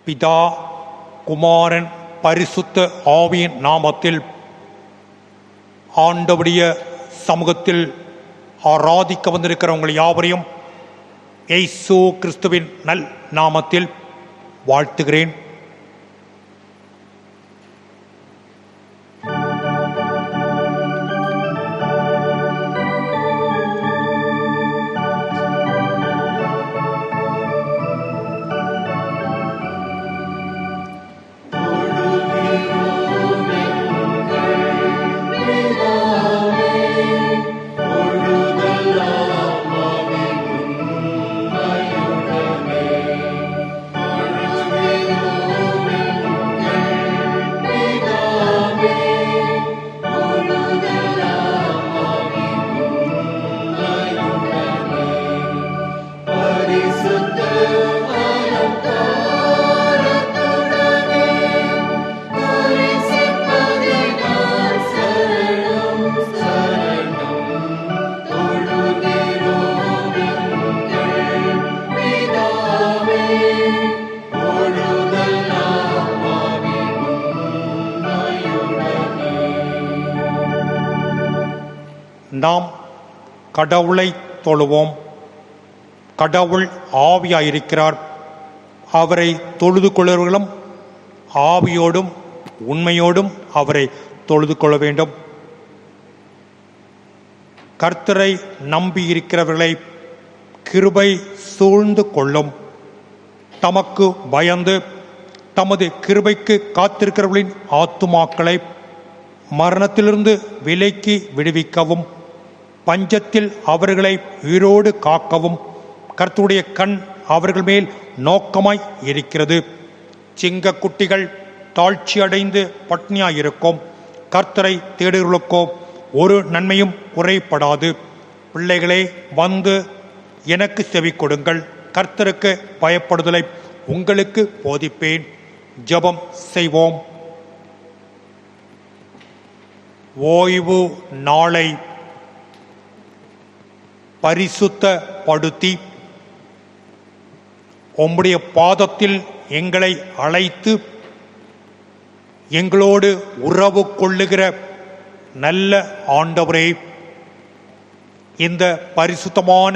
பிதா, குமாரன், பரிசுத்த ஆவியின் நாமத்தில் ஆண்டவருடைய சமூகத்தில் ஆராதிக்க வந்திருக்கிறவங்க யாவரையும் இயேசு கிறிஸ்துவின் நல் நாமத்தில் வாழ்த்துகிறேன். நாம் கடவுளை தொழுவோம். கடவுள் ஆவியாயிருக்கிறார். அவரை தொழுது கொள்ளுவர்களும் ஆவியோடும் உண்மையோடும் அவரை தொழுது கொள்ள வேண்டும். கர்த்தரை நம்பியிருக்கிறவர்களை கிருபை சூழ்ந்து கொள்ளும். தமக்கு பயந்து தமது கிருபைக்கு காத்திருக்கிறவர்களின் ஆத்துமாக்களை மரணத்திலிருந்து விலக்கி விடுவிக்கவும், பஞ்சத்தில் அவர்களை உயிரோடு காக்கவும் கர்த்தருடைய கண் அவர்கள் மேல் நோக்கமாய் இருக்கிறது. சிங்க குட்டிகள் தாழ்ச்சி அடைந்து பட்னியாயிருக்கும். கர்த்தரை தேடுகளுக்கோ ஒரு நன்மையும் குறைபடாது. பிள்ளைகளே, வந்து எனக்கு செவி கொடுங்கள். கர்த்தருக்கு பயப்படுதலை உங்களுக்கு போதிப்பேன். ஜெபம் செய்வோம். ஓய்வு நாளை பரிசுத்தப்படுத்தி உம்முடைய பாதத்தில் எங்களை அழைத்து எங்களோடு உறவு கொள்ளுகிற நல்ல ஆண்டவரே, இந்த பரிசுத்தமான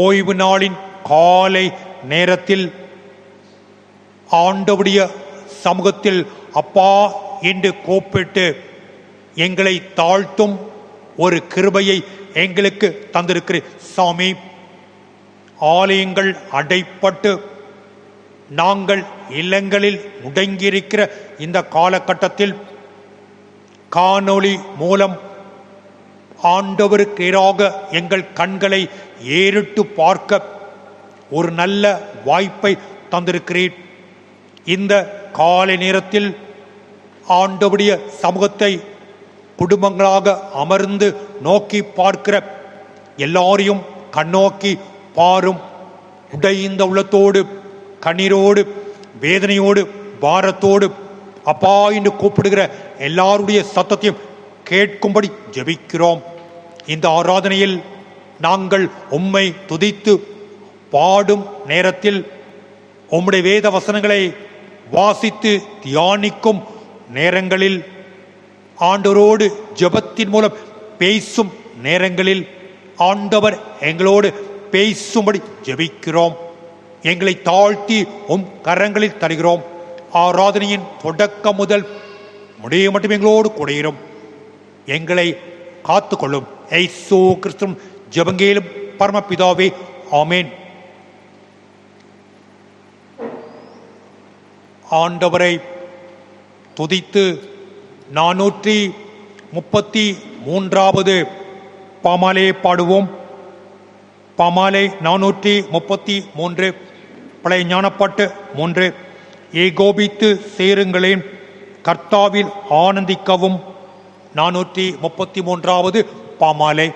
ஓய்வு நாளின் காலை நேரத்தில் ஆண்டவருடைய சமூகத்தில் அப்பா என்று கூப்பிட்டு எங்களை தாழ்த்தும் ஒரு கிருபையை எங்களுக்கு தந்திருக்கிற சாமி. ஆலயங்கள் அடைப்பட்டு நாங்கள் இல்லங்களில் முடங்கியிருக்கிற இந்த காலகட்டத்தில் காணொளி மூலம் ஆண்டவருக்கு எதிராக எங்கள் கண்களை ஏறிட்டு பார்க்க ஒரு நல்ல வாய்ப்பை தந்திருக்கிறீர். இந்த காலை நேரத்தில் ஆண்டவருடைய சமூகத்தை குடும்பங்களாக அமர்ந்து நோக்கி பார்க்கிற எல்லாரையும் கண்ணோக்கி பாரும். உடைந்த உள்ளத்தோடு, கண்ணீரோடு, வேதனையோடு, பாரத்தோடு அப்பா என்று கூப்பிடுகிற எல்லாருடைய சத்தத்தையும் கேட்கும்படி ஜெபிக்கிறோம். இந்த ஆராதனையில் நாங்கள் உம்மை துதித்து பாடும் நேரத்தில் உம்முடைய வேத வசனங்களை வாசித்து தியானிக்கும் நேரங்களில், ஆண்டவரோடு ஜெபத்தின் மூலம் பேசும் நேரங்களில் ஆண்டவர் எங்களோடு பேசும்படி ஜெபிக்கிறோம். எங்களை தாழ்த்தி உம் கரங்களில் தருகிறோம். ஆராதனையின் தொடக்கம் முதல் முடிய மட்டும் எங்களோடு கூடையிரும். எங்களை காத்துக்கொள்ளும். இயேசு கிறிஸ்துவின் ஜெபங்கேலும் பரமபிதாவே, ஆமேன். ஆண்டவரை துதித்து 433வது பாமாலே பாடுவோம். பாமாலை 433, பழைய ஞானப்பாட்டு 3. ஏகோபித்து சேருங்களேன், கர்த்தாவில் ஆனந்திக்கவும். 433வது பாமாலை.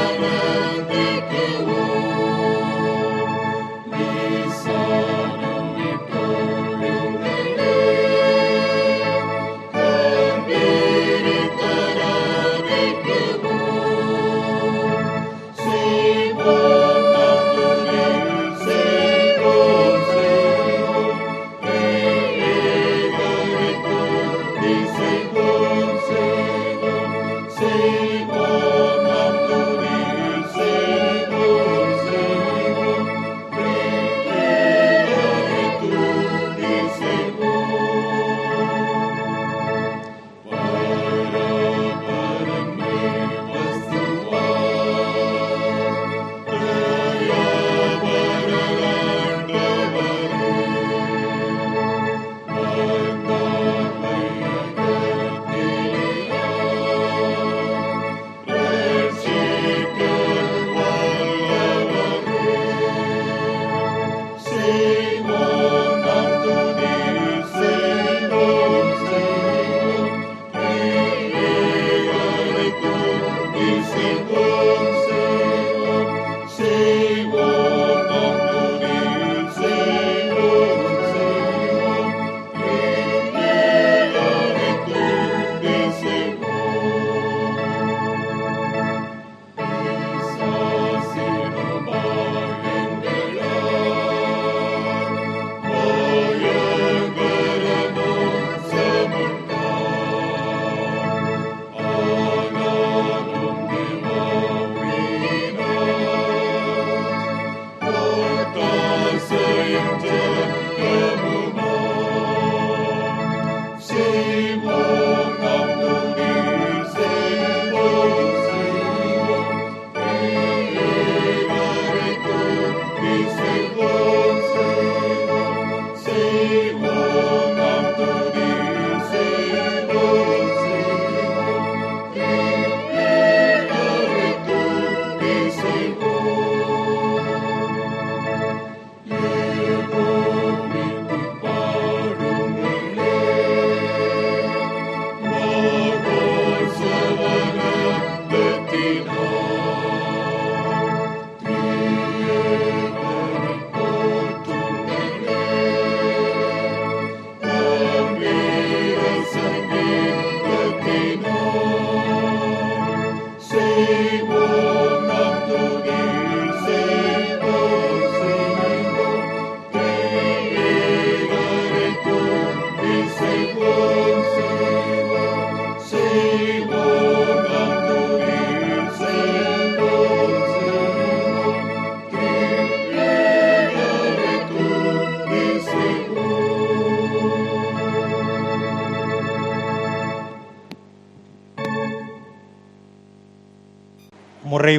Amen.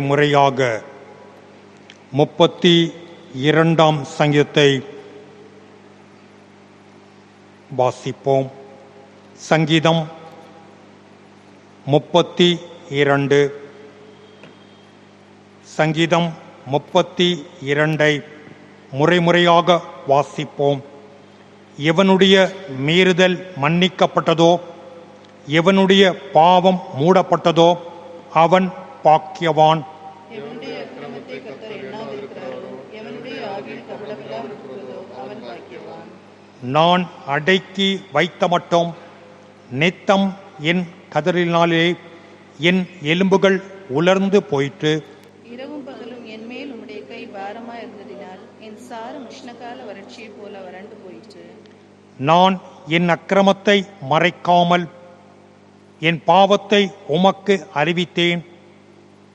முறையாக 32ஆம் சங்கீதத்தை வாசிப்போம். சங்கீதம் 32. சங்கீதம் 32ஐ முறையாக வாசிப்போம். எவனுடைய மீறுதல் மன்னிக்கப்பட்டதோ, எவனுடைய பாவம் மூடப்பட்டதோ அவன் பாக்கியவான். நான் அடக்கி வைத்த மட்டும் நித்தம் என் கதறினாலே என் எலும்புகள் உலர்ந்து போயிற்று. இரவும் பகலும் என் மேல் உம்முடைய கை பாரமாய் இருந்ததினால் என் சாரம் உஷ்ணகால வறட்சியை போல வறண்டு போயிற்று. நான் என் அக்கிரமத்தை மறைக்காமல் என் பாவத்தை உமக்கு அறிவித்தேன்.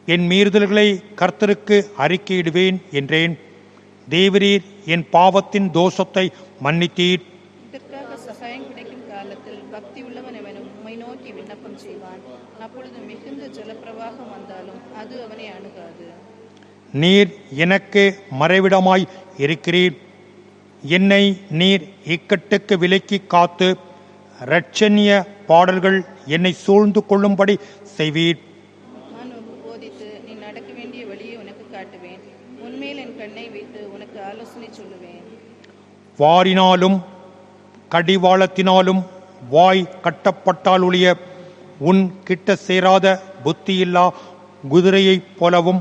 என் மீறுதல்களை கர்த்தருக்கு அறிக்கையிடுவேன் என்றேன். தேவரீர் என் பாவத்தின் தோஷத்தை மன்னித்தீர். இதற்காக சகாயம் கிடைக்கும் காலத்தில் பக்தி உள்ளவன் எவனும் உம்மை நோக்கி விண்ணப்பம் செய்வான். அப்பொழுது மிகுந்த ஜலப்பிரவாகம் வந்தாலும் அது அவனை அணுகாது. நீர் எனக்கு மறைவிடமாய் இருக்கிறீர். என்னை நீர் இக்கட்டுக்கு விலக்கி காத்து இரட்சணிய பாடல்கள் என்னை சூழ்ந்து கொள்ளும்படி செய்வீர். நான் உனக்கு போதித்து நீ நடக்க வேண்டிய வழியை உனக்கு காட்டுவேன். உன்மேல் என் கண்ணை வைத்து உனக்கு ஆலோசனை சொல்லுவேன். வாரினாலும் கடிவாளத்தினாலும் வாய் கட்டப்பட்டால் ஒழிய உன் கிட்ட சேராத புத்தியில்லா குதிரையைப் போலவும்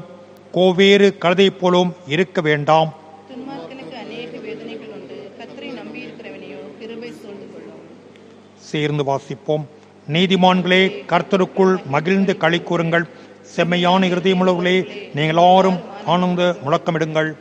கோவேறு கழுதை போலவும் இருக்க வேண்டாம். துன்மார்க்கனுக்கு அநேக வேதனைகள் உண்டு. கர்த்தரை நம்பி இருக்கிறவனையோ கிருபை சூழ்ந்து கொள்ளும். சேர்ந்து வாசிப்போம். நீதிமான்களே, கர்த்தருக்குள் மகிழ்ந்து களி கூறுங்கள். செம்மையான இருதயமுள்ளவர்களே, நீங்கள் எல்லாரும் ஆனந்த முழக்கமிடுங்கள்.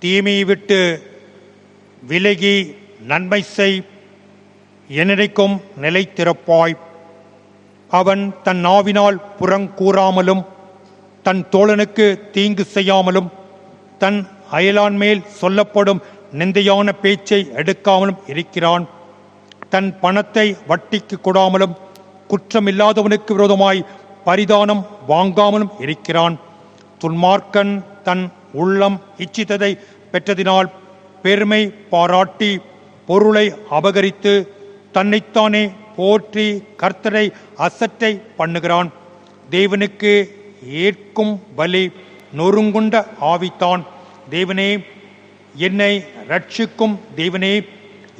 தீமையை விட்டு விலகி நன்மை செய், என்னைக்கும் நிலைத்திருப்பாய். அவன் தன் நாவினால் புறங்கூறாமலும் தன் தோழனுக்கு தீங்கு செய்யாமலும் தன் அயலான் மேல் சொல்லப்படும் நிந்தையான பேச்சை எடுக்காமலும் இருக்கிறான். தன் பணத்தை வட்டிக்கு கொடாமலும் குற்றமில்லாதவனுக்கு விரோதமாய் பரிதானம் வாங்காமலும் இருக்கிறான். துன்மார்க்கன் தன் உள்ளம் இச்சித்ததை பெற்றதினால் பெருமை பாராட்டி பொருளை அபகரித்து தன்னைத்தானே போற்றி கர்த்தரை அசட்டை பண்ணுகிறான். தேவனுக்கு ஏற்கும் பலி நொறுங்குண்ட ஆவித்தான். தேவனே, என்னை ரட்சிக்கும் தேவனே,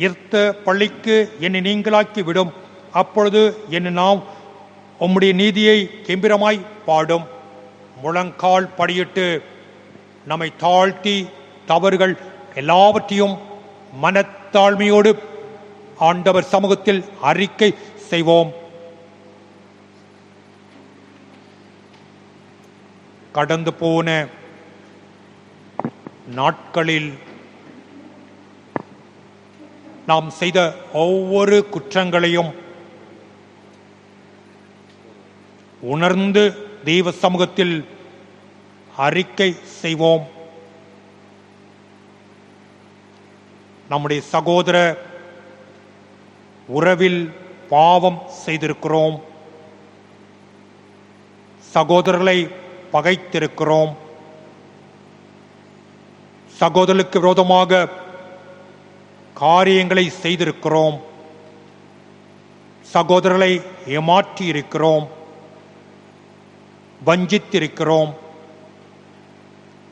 இருத்த பள்ளிக்கு என்னை நீங்களாக்கி விடும். அப்பொழுது என் நாம் உம்முடைய நீதியை கெம்பீரமாய் பாடும். முழங்கால் படியிட்டு நம்மை தாழ்த்தி தவறுகள் எல்லாவற்றையும் மனத்தாழ்மையோடு ஆண்டவர் சமூகத்தில் அறிக்கை செய்வோம். கடந்து போன நாட்களில் நாம் செய்த ஒவ்வொரு குற்றங்களையும் உணர்ந்து தெய்வ சமூகத்தில் அறிக்கை செய்வோம். நம்முடைய சகோதர உறவில் பாவம் செய்திருக்கிறோம். சகோதரர்களை பகைத்திருக்கிறோம். சகோதரர்களுக்கு விரோதமாக காரியங்களை செய்திருக்கிறோம். சகோதரர்களை ஏமாற்றி இருக்கிறோம். வஞ்சித்திருக்கிறோம்.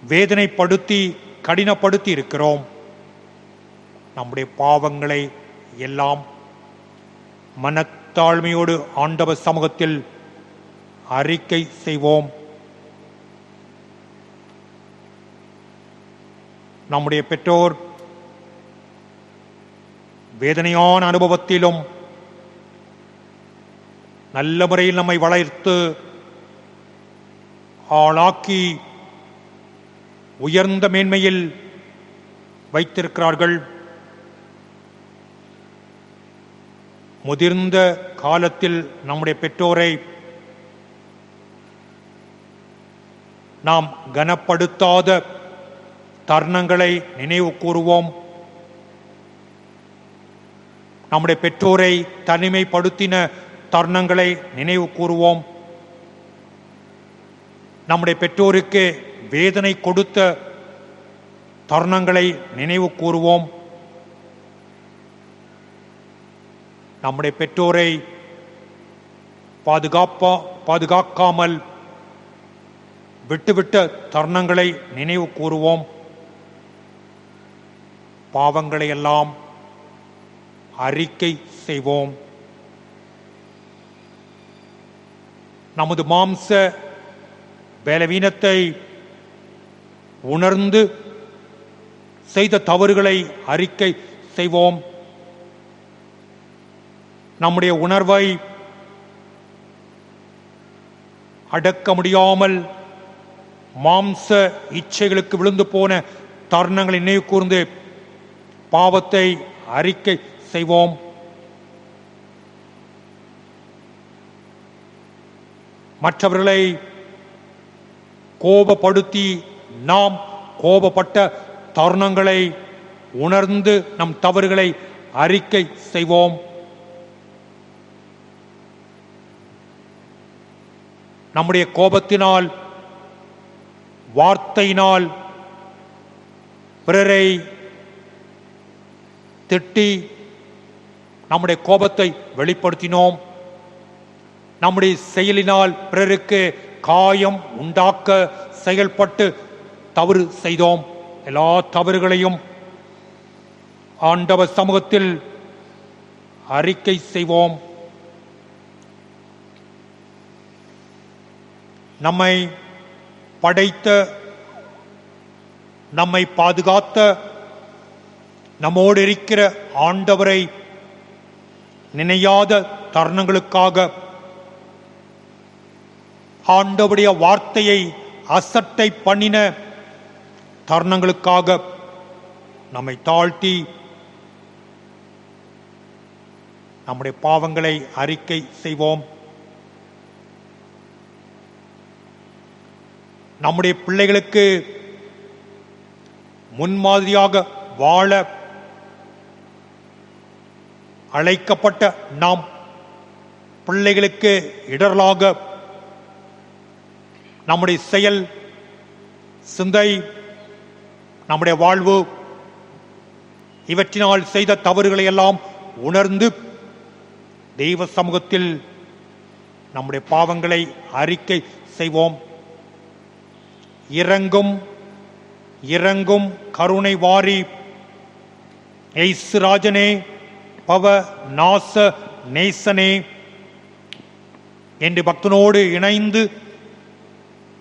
வேதனைப்படுத்தி கடினப்படுத்தி இருக்கிறோம். நம்முடைய பாவங்களை எல்லாம் மனத்தாழ்மையோடு ஆண்டவர் சமூகத்தில் அறிக்கை செய்வோம். நம்முடைய பெற்றோர் வேதனையான அனுபவத்திலும் நல்ல முறையில் நம்மை வளர்த்து ஆளாக்கி உயர்ந்த மேன்மையில் வைத்திருக்கிறார்கள். முதிர்ந்த காலத்தில் நம்முடைய பெற்றோரை நாம் கனப்படுத்தாத தருணங்களை நினைவு கூறுவோம். நம்முடைய பெற்றோரை தனிமைப்படுத்தின தருணங்களை நினைவு கூறுவோம். நம்முடைய பெற்றோருக்கு வேதனை கொடுத்த தருணங்களை நினைவு கூறுவோம். நம்முடைய பெற்றோரை பாதுகாக்காமல் விட்டுவிட்ட தருணங்களை நினைவு கூறுவோம். பாவங்களை எல்லாம் அறிக்கை செய்வோம். நமது மாம்ச பலவீனத்தை உணர்ந்து செய்த தவறுகளை அறிக்கை செய்வோம். நம்முடைய உணர்வை அடக்க முடியாமல் மாம்ச இச்சைகளுக்கு விழுந்து போன தருணங்களை நினைவு கூர்ந்து பாவத்தை அறிக்கை செய்வோம். மற்றவர்களை கோபப்படுத்தி நாம் கோபப்பட்ட தருணங்களை உணர்ந்து நம் தவறுகளை அறிக்கை செய்வோம். நம்முடைய கோபத்தினால் வார்த்தையினால் பிறரை திட்டி நம்முடைய கோபத்தை வெளிப்படுத்தினோம். நம்முடைய செயலினால் பிறருக்கு காயம் உண்டாக்க செயல்பட்டு தவறு செய்தோம். எல்லா தவறுகளையும் ஆண்டவர் சமூகத்தில் அறிக்கை செய்வோம். நம்மை படைத்த, நம்மை பாதுகாத்த, நம்மோடு இருக்கிற ஆண்டவரை நினையாத தருணங்களுக்காக, ஆண்டவருடைய வார்த்தையை அசட்டை பண்ணின தருணங்களுக்காக நம்மை தாழ்த்தி நம்முடைய பாவங்களை அறிக்கை செய்வோம். நம்முடைய பிள்ளைகளுக்கு முன்மாதிரியாக வாழ அழைக்கப்பட்ட நாம் பிள்ளைகளுக்கு இடரலாக நம்முடைய செயல், சிந்தை, நம்முடைய வாழ்வு இவற்றினால் செய்த தவறுகளை எல்லாம் உணர்ந்து தெய்வ சமூகத்தில் நம்முடைய பாவங்களை அறிக்கை செய்வோம். இறங்கும் கருணை வாரி இயேசு ராஜனே, பவ நாச நேசனே என்று பக்தனோடு இணைந்து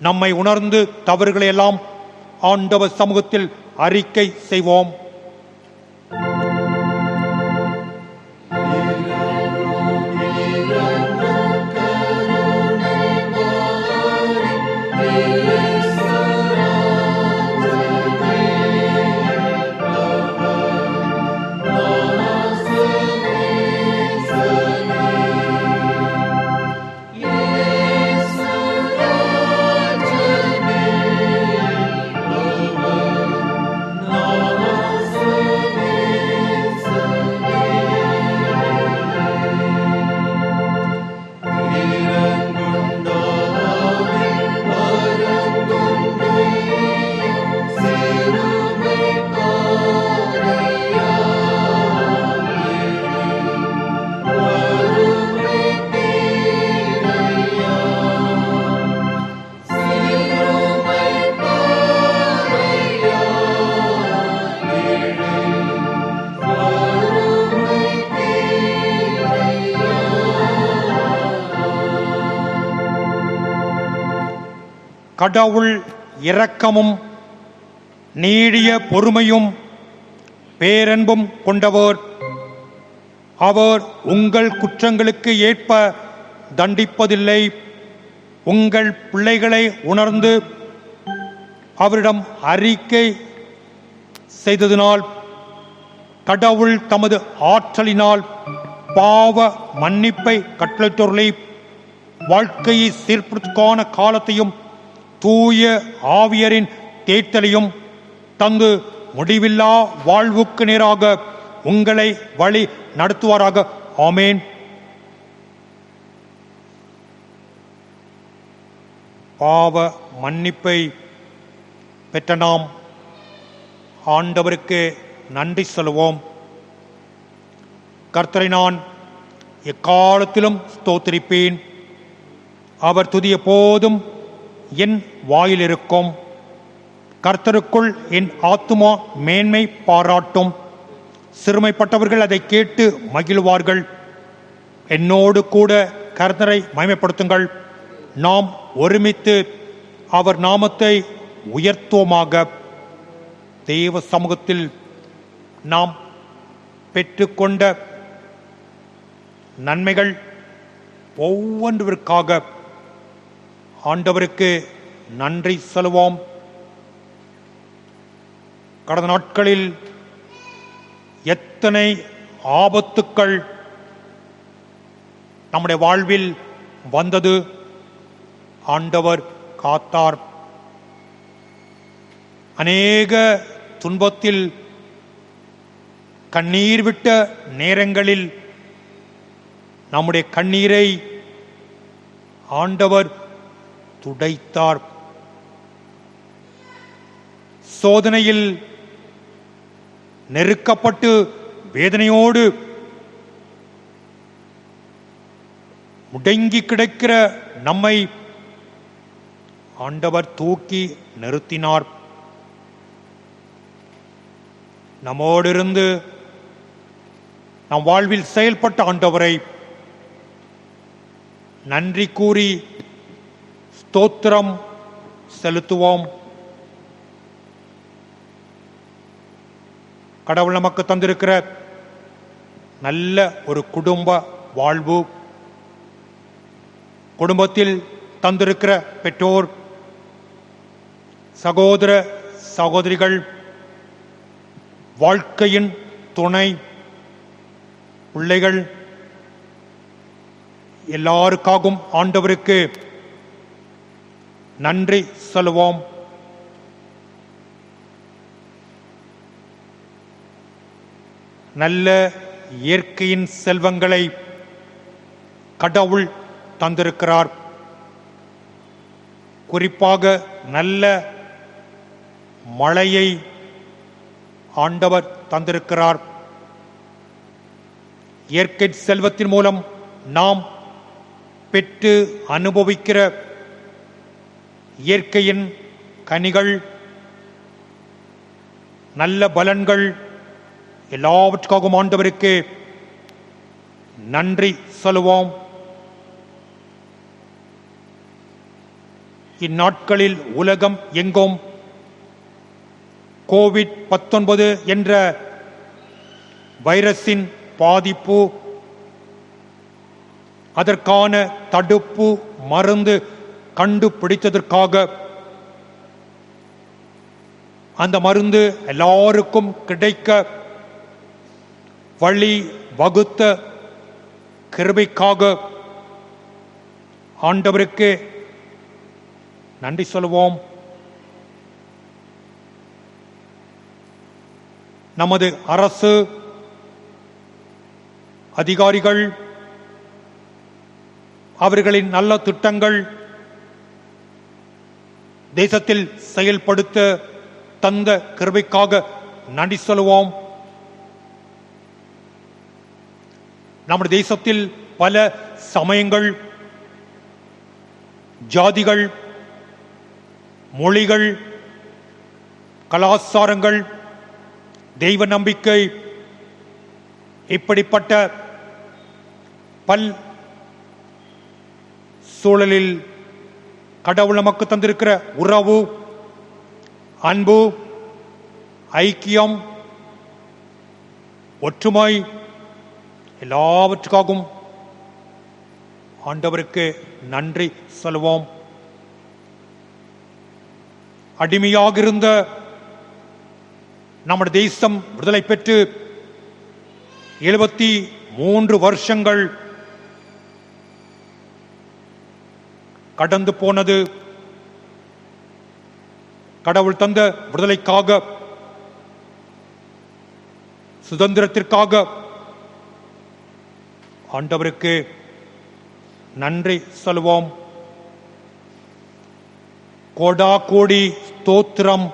நம்மை உணர்ந்து தவறுகளை எல்லாம் ஆண்டவர் சமூகத்தில் அறிக்கை செய்வோம். கடவுள் இரக்கமும் நீடிய பொறுமையும் பேரன்பும் கொண்டவர். அவர் உங்கள் குற்றங்களுக்கு ஏற்ப தண்டிப்பதில்லை. உங்கள் பிள்ளைகளை உணர்ந்து அவரிடம் அறிக்கை செய்ததினால் கடவுள் தமது ஆற்றலினால் பாவ மன்னிப்பை கட்டளையிட்டுள்ளே வாழ்க்கையை சீர்படுத்துக்கான காலத்தையும் தூய ஆவியரின் தேற்றலையும் தந்து முடிவில்லா வாழ்வுக்கு நேராக உங்களை வழி நடத்துவாராக. ஆமேன். பாவ மன்னிப்பை பெற்ற நாம் ஆண்டவருக்கு நன்றி சொல்லுவோம். கர்த்தரை நான் எக்காலத்திலும் ஸ்தோத்திரிப்பேன். அவர் துதி எப்போதும் என் வாயில் இருக்கும். கர்த்தருக்குள் என் ஆத்துமா மேன்மை பாராட்டும். சிறுமைப்பட்டவர்கள் அதை கேட்டு மகிழ்வார்கள். என்னோடு கூட கர்த்தரை மகிமைப்படுத்துங்கள். நாம் ஒருமித்து அவர் நாமத்தை உயர்த்துவோமாக. தேவ சமூகத்தில் நாம் பெற்றுக்கொண்ட நன்மைகள் ஒவ்வொன்றிற்காக ஆண்டவருக்கு நன்றி சொல்லுவோம். கடந்த நாட்களில் எத்தனை ஆபத்துக்கள் நம்முடைய வாழ்வில் வந்தது. ஆண்டவர் காத்தார். அநேக துன்பத்தில் கண்ணீர் விட்ட நேரங்களில் நம்முடைய கண்ணீரை ஆண்டவர் துடைத்தார். சோதனையில் நெருக்கப்பட்டு வேதனையோடு முடங்கி கிடக்கிற நம்மை ஆண்டவர் தூக்கி நிறுத்தினார். நம்மோடு இருந்து நம் வாழ்வில் செயல்பட்ட ஆண்டவரை நன்றி கூறி ஸ்தோத்திரம் செலுத்துவோம். கடவுள் நமக்கு தந்திருக்கிற நல்ல ஒரு குடும்ப வாழ்வு, குடும்பத்தில் தந்திருக்கிற பெற்றோர், சகோதர சகோதரிகள், வாழ்க்கையின் துணை, பிள்ளைகள், எல்லாருக்காகவும் ஆண்டவருக்கு நன்றி சொல்லுவோம். நல்ல இயற்கையின் செல்வங்களை கடவுள் தந்திருக்கிறார். குறிப்பாக நல்ல மழையை ஆண்டவர் தந்திருக்கிறார். இயற்கை செல்வத்தின் மூலம் நாம் பெற்று அனுபவிக்கிற இயற்கையின் கனிகள், நல்ல பலன்கள் எல்லாவற்றுக்காகவும் ஆண்டவருக்கு நன்றி சொல்லுவோம். இந்நாட்களில் உலகம் எங்கும் கோவிட்-19 என்ற வைரஸின் பாதிப்பு, அதற்கான தடுப்பு மருந்து கண்டுபிடித்ததற்காக அந்த மருந்து எல்லாருக்கும் கிடைக்க வழி வகுத்த கிருபைக்காக ஆண்டவருக்கு நன்றி சொல்லுவோம். நமது அரசு அதிகாரிகள் அவர்களின் நல்ல திட்டங்கள் தேசத்தில் செயல்படுத்த தந்த கிருபைக்காக நன்றி சொல்லுவோம். நம்முடைய தேசத்தில் பல சமயங்கள், ஜாதிகள், மொழிகள், கலாச்சாரங்கள், தெய்வ நம்பிக்கை, இப்படிப்பட்ட பல் சூழலில் கடவுள் நமக்கு தந்திருக்கிற உறவு, அன்பு, ஐக்கியம், ஒற்றுமை எல்லாவற்றுக்காகவும் ஆண்டவருக்கு நன்றி சொல்வோம். அடிமையாக இருந்த நம்முடைய தேசம் விடுதலை பெற்று 73 வருஷங்கள் கடந்து போனது. கடவுள் தந்த விடுதலைக்காக, சுதந்திரத்திற்காக ஆண்டவருக்கு நன்றி சொல்வோம். கோடா கோடி ஸ்தோத்திரம்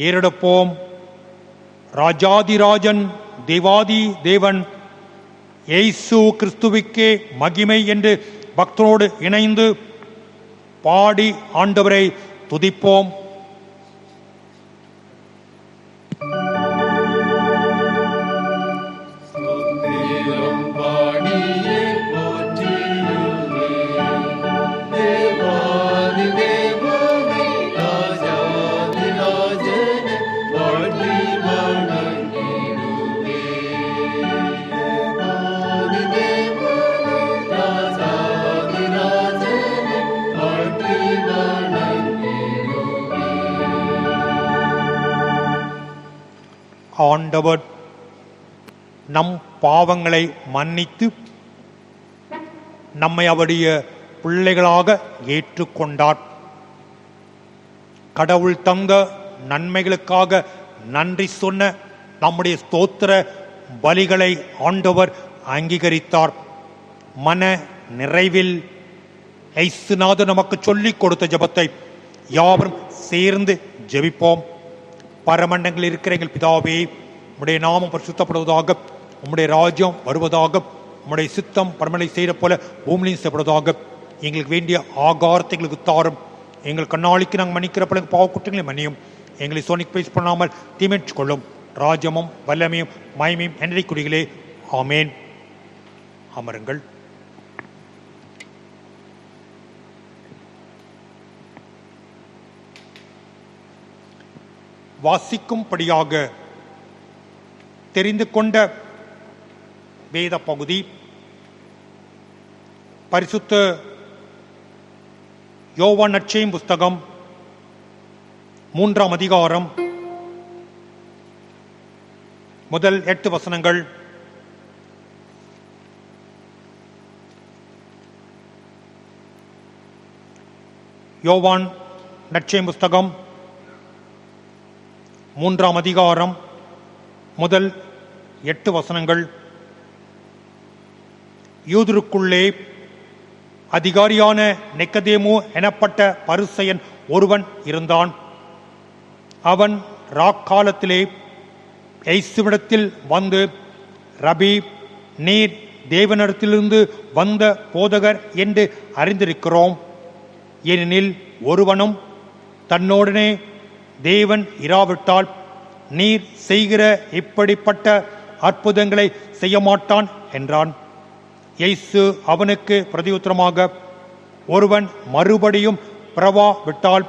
ஏறெடுப்போம். ராஜாதிராஜன் தேவாதி தேவன் இயேசு கிறிஸ்துவுக்கே மகிமை என்று பக்தரோடு இணைந்து பாடி ஆண்டவரை துதிப்போம். ஆண்டவர் நம் பாவங்களை மன்னித்து நம்மை அவருடைய பிள்ளைகளாக ஏற்றுக்கொண்டார். கடவுள் தந்த நன்மைகளுக்காக நன்றி சொன்ன நம்முடைய ஸ்தோத்திர பலிகளை ஆண்டவர் அங்கீகரித்தார். மன நிறைவில் இயேசுநாதர் நமக்கு சொல்லிக் கொடுத்த ஜெபத்தை யாவரும் சேர்ந்து ஜெபிப்போம். பரமண்டங்களில் இருக்கிற எங்கள் பிதாவே, உம்முடைய நாமம் பரிசுத்தப்படுவதாக, உம்முடைய ராஜ்யம் வருவதாக, உம்முடைய சித்தம் பரமலை செய்கிற போல பூமியிலும் செய்யப்படுவதாக. எங்களுக்கு வேண்டிய ஆகாரத்தை எங்களுக்கு தாரும். எங்கள் கண்ணாளிக்கு நாங்கள் மன்னிக்கிற பிறகு பாவ குற்றங்களை மன்னியும். எங்களை சோனிக் பேஸ் பண்ணாமல் தீமைச்சு கொள்ளும். ராஜ்யமும் வல்லமையும் மகிமையும் என்றைக்குடிகளே. ஆமேன். அமருங்கள். வாசிக்கும்படியாக தெரிந்து கொண்ட வேத பகுதி பரிசுத்த யோவான் நற்செய்தி புஸ்தகம் 3ஆம் அதிகாரம் முதல் 8 வசனங்கள். யோவான் நற்செய்தி புஸ்தகம் 3ஆம் அதிகாரம் முதல் 8 வசனங்கள். யூதருக்குள்ளே அதிகாரியான நிக்கதேமு எனப்பட்ட பரிசேயன் ஒருவன் இருந்தான். அவன் ராக்காலத்திலே இயேசுவிடத்தில் வந்து, ரபி, நீர் தேவனிடத்திலிருந்து வந்த போதகர் என்று அறிந்திருக்கிறோம். ஏனெனில் ஒருவனும் தன்னோடனே தேவன் இராவிட்டால் நீர் செய்கிற இப்படிப்பட்ட அற்புதங்களை செய்ய மாட்டான் என்றான். இயேசு அவனுக்கு பிரதியுத்தரமாக, ஒருவன் மறுபடியும் பிறவாவிட்டால்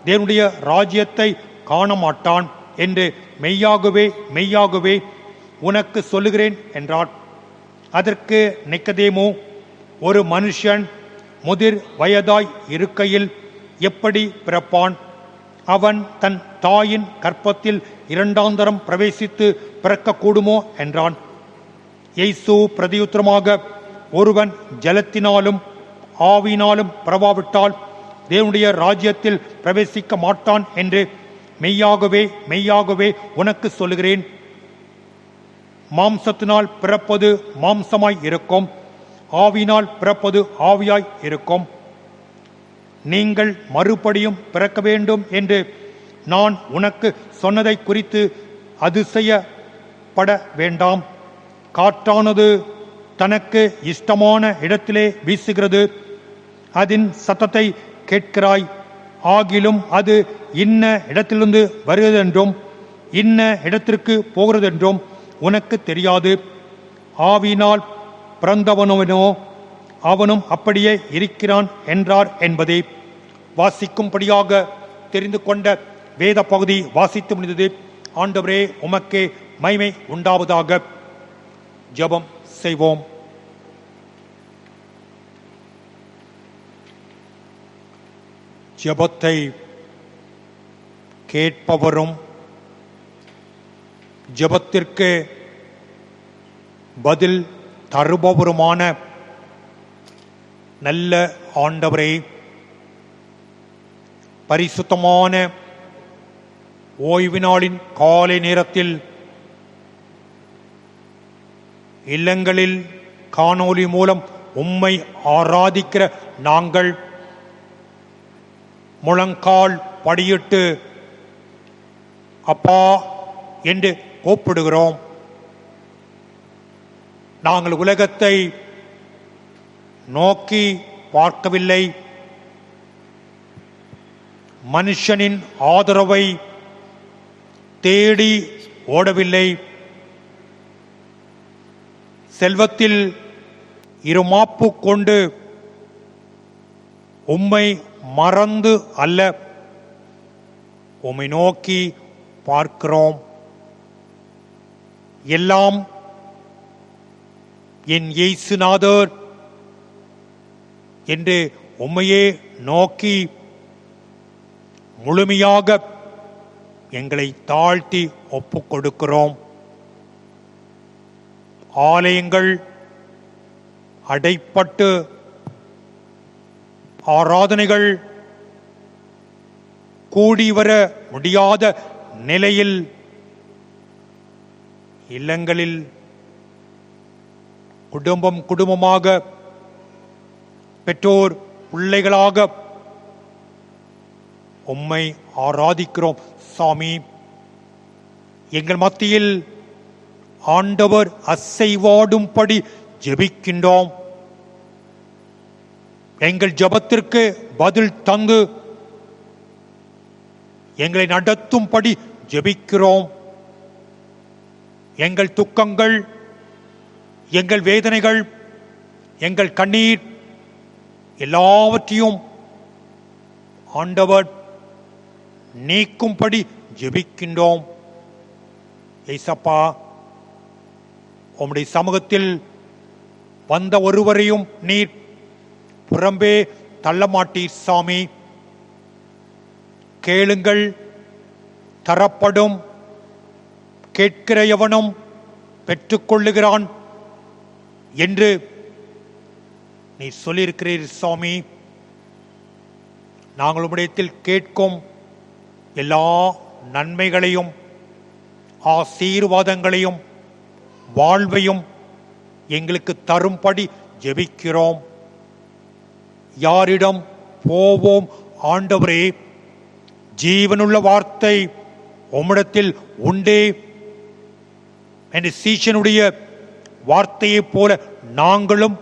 தேவனுடைய ராஜ்யத்தை காண மாட்டான் என்று மெய்யாகவே மெய்யாகவே உனக்கு சொல்லுகிறேன் என்றார். அதற்கு நிக்கதேமு, ஒரு மனுஷன் முதிர் வயதாய் இருக்கையில் எப்படி பிறப்பான்? அவன் தன் தாயின் கற்பத்தில் இரண்டாந்தரம் பிரவேசித்து பிறக்கக்கூடுமோ என்றான். இயேசு பிரதியுத்தரமாக, ஒருவன் ஜலத்தினாலும் ஆவியினாலும் பிறவாவிட்டால் தேவனுடைய ராஜ்யத்தில் பிரவேசிக்க மாட்டான் என்று மெய்யாகவே மெய்யாகவே உனக்கு சொல்லுகிறேன். மாம்சத்தினால் பிறப்பது மாம்சமாய் இருக்கும், ஆவியினால் பிறப்பது ஆவியாய் இருக்கும். நீங்கள் மறுபடியும் பிறக்க வேண்டும் என்று நான் உனக்கு சொன்னதை குறித்து அதிசயப்பட வேண்டாம். காற்றானது தனக்கு இஷ்டமான இடத்திலே வீசுகிறது, அதன் சத்தத்தை கேட்கிறாய், ஆகிலும் அது இன்ன இடத்திலிருந்து வருகிறதென்றும் இன்ன இடத்திற்கு போகிறதென்றும் உனக்கு தெரியாது. ஆவியினால் பிறந்தவனோ அவனும் அப்படியே இருக்கிறான் என்றார் என்பதை வாசிக்கும்படியாக தெரிந்து கொண்ட வேத பகுதி வாசித்து முடிந்தது. ஆண்டவரே, உமக்கே மகிமை உண்டாவதாக. ஜெபம் செய்வோம். ஜெபத்தை கேட்பவரும் ஜெபத்திற்கு பதில் தருபவருமான நல்ல ஆண்டவரே, பரிசுத்தமான ஓய்வு நாளின் காலை நேரத்தில் இல்லங்களில் காணொலி மூலம் உம்மை ஆராதிக்கிற நாங்கள் முழங்கால் படியிட்டு அப்பா என்று கூப்பிடுகிறோம். நாங்கள் உலகத்தை நோக்கி பார்க்கவில்லை, மனுஷனின் ஆதரவை தேடி ஓடவில்லை, செல்வத்தில் இருமாப்பு கொண்டு உம்மை மறந்து அல்ல, உம்மை நோக்கி பார்க்கிறோம். எல்லாம் என் இயேசுநாதர் என்று உம்மையே நோக்கி முழுமையாக எங்களை தாழ்த்தி ஒப்புக் கொடுக்கிறோம். ஆலயங்கள் அடைப்பட்டு ஆராதனைகள் கூடி வர முடியாத நிலையில் இல்லங்களில் குடும்பம் குடும்பமாக, பெற்றோர் பிள்ளைகளாக உம்மை ஆராதிக்கிறோம். சாமி, எங்கள் மத்தியில் ஆண்டவர் அசைவாடும்படி ஜெபிக்கின்றோம். எங்கள் ஜெபத்திற்கு பதில் தந்து எங்களை நடத்தும்படி ஜெபிக்கிறோம். எங்கள் துக்கங்கள், எங்கள் வேதனைகள், எங்கள் கண்ணீர் எல்லாவற்றையும் ஆண்டவர் நீக்கும்படி ஜெபிக்கின்றோம். ஏசப்பா, உம்முடைய சமூகத்தில் வந்த ஒருவரையும் நீர் புறம்பே தள்ளமாட்டீர். சாமி, கேளுங்கள் தரப்படும், கேட்கிற எவனும் பெற்றுக்கொள்ளுகிறான் என்று நீ சொல்லியிருக்கிறீர். சாமி, நாங்கள் உம்மிடத்தில் கேட்கும் எல்லா நன்மைகளையும் ஆசீர்வாதங்களையும் வாழ்வையும் எங்களுக்கு தரும்படி ஜெபிக்கிறோம். யாரிடம் போவோம் ஆண்டவரே? ஜீவனுள்ள வார்த்தை உம்மிடத்தில் உண்டே என்று சீஷனுடைய வார்த்தையைப் போல நாங்களும்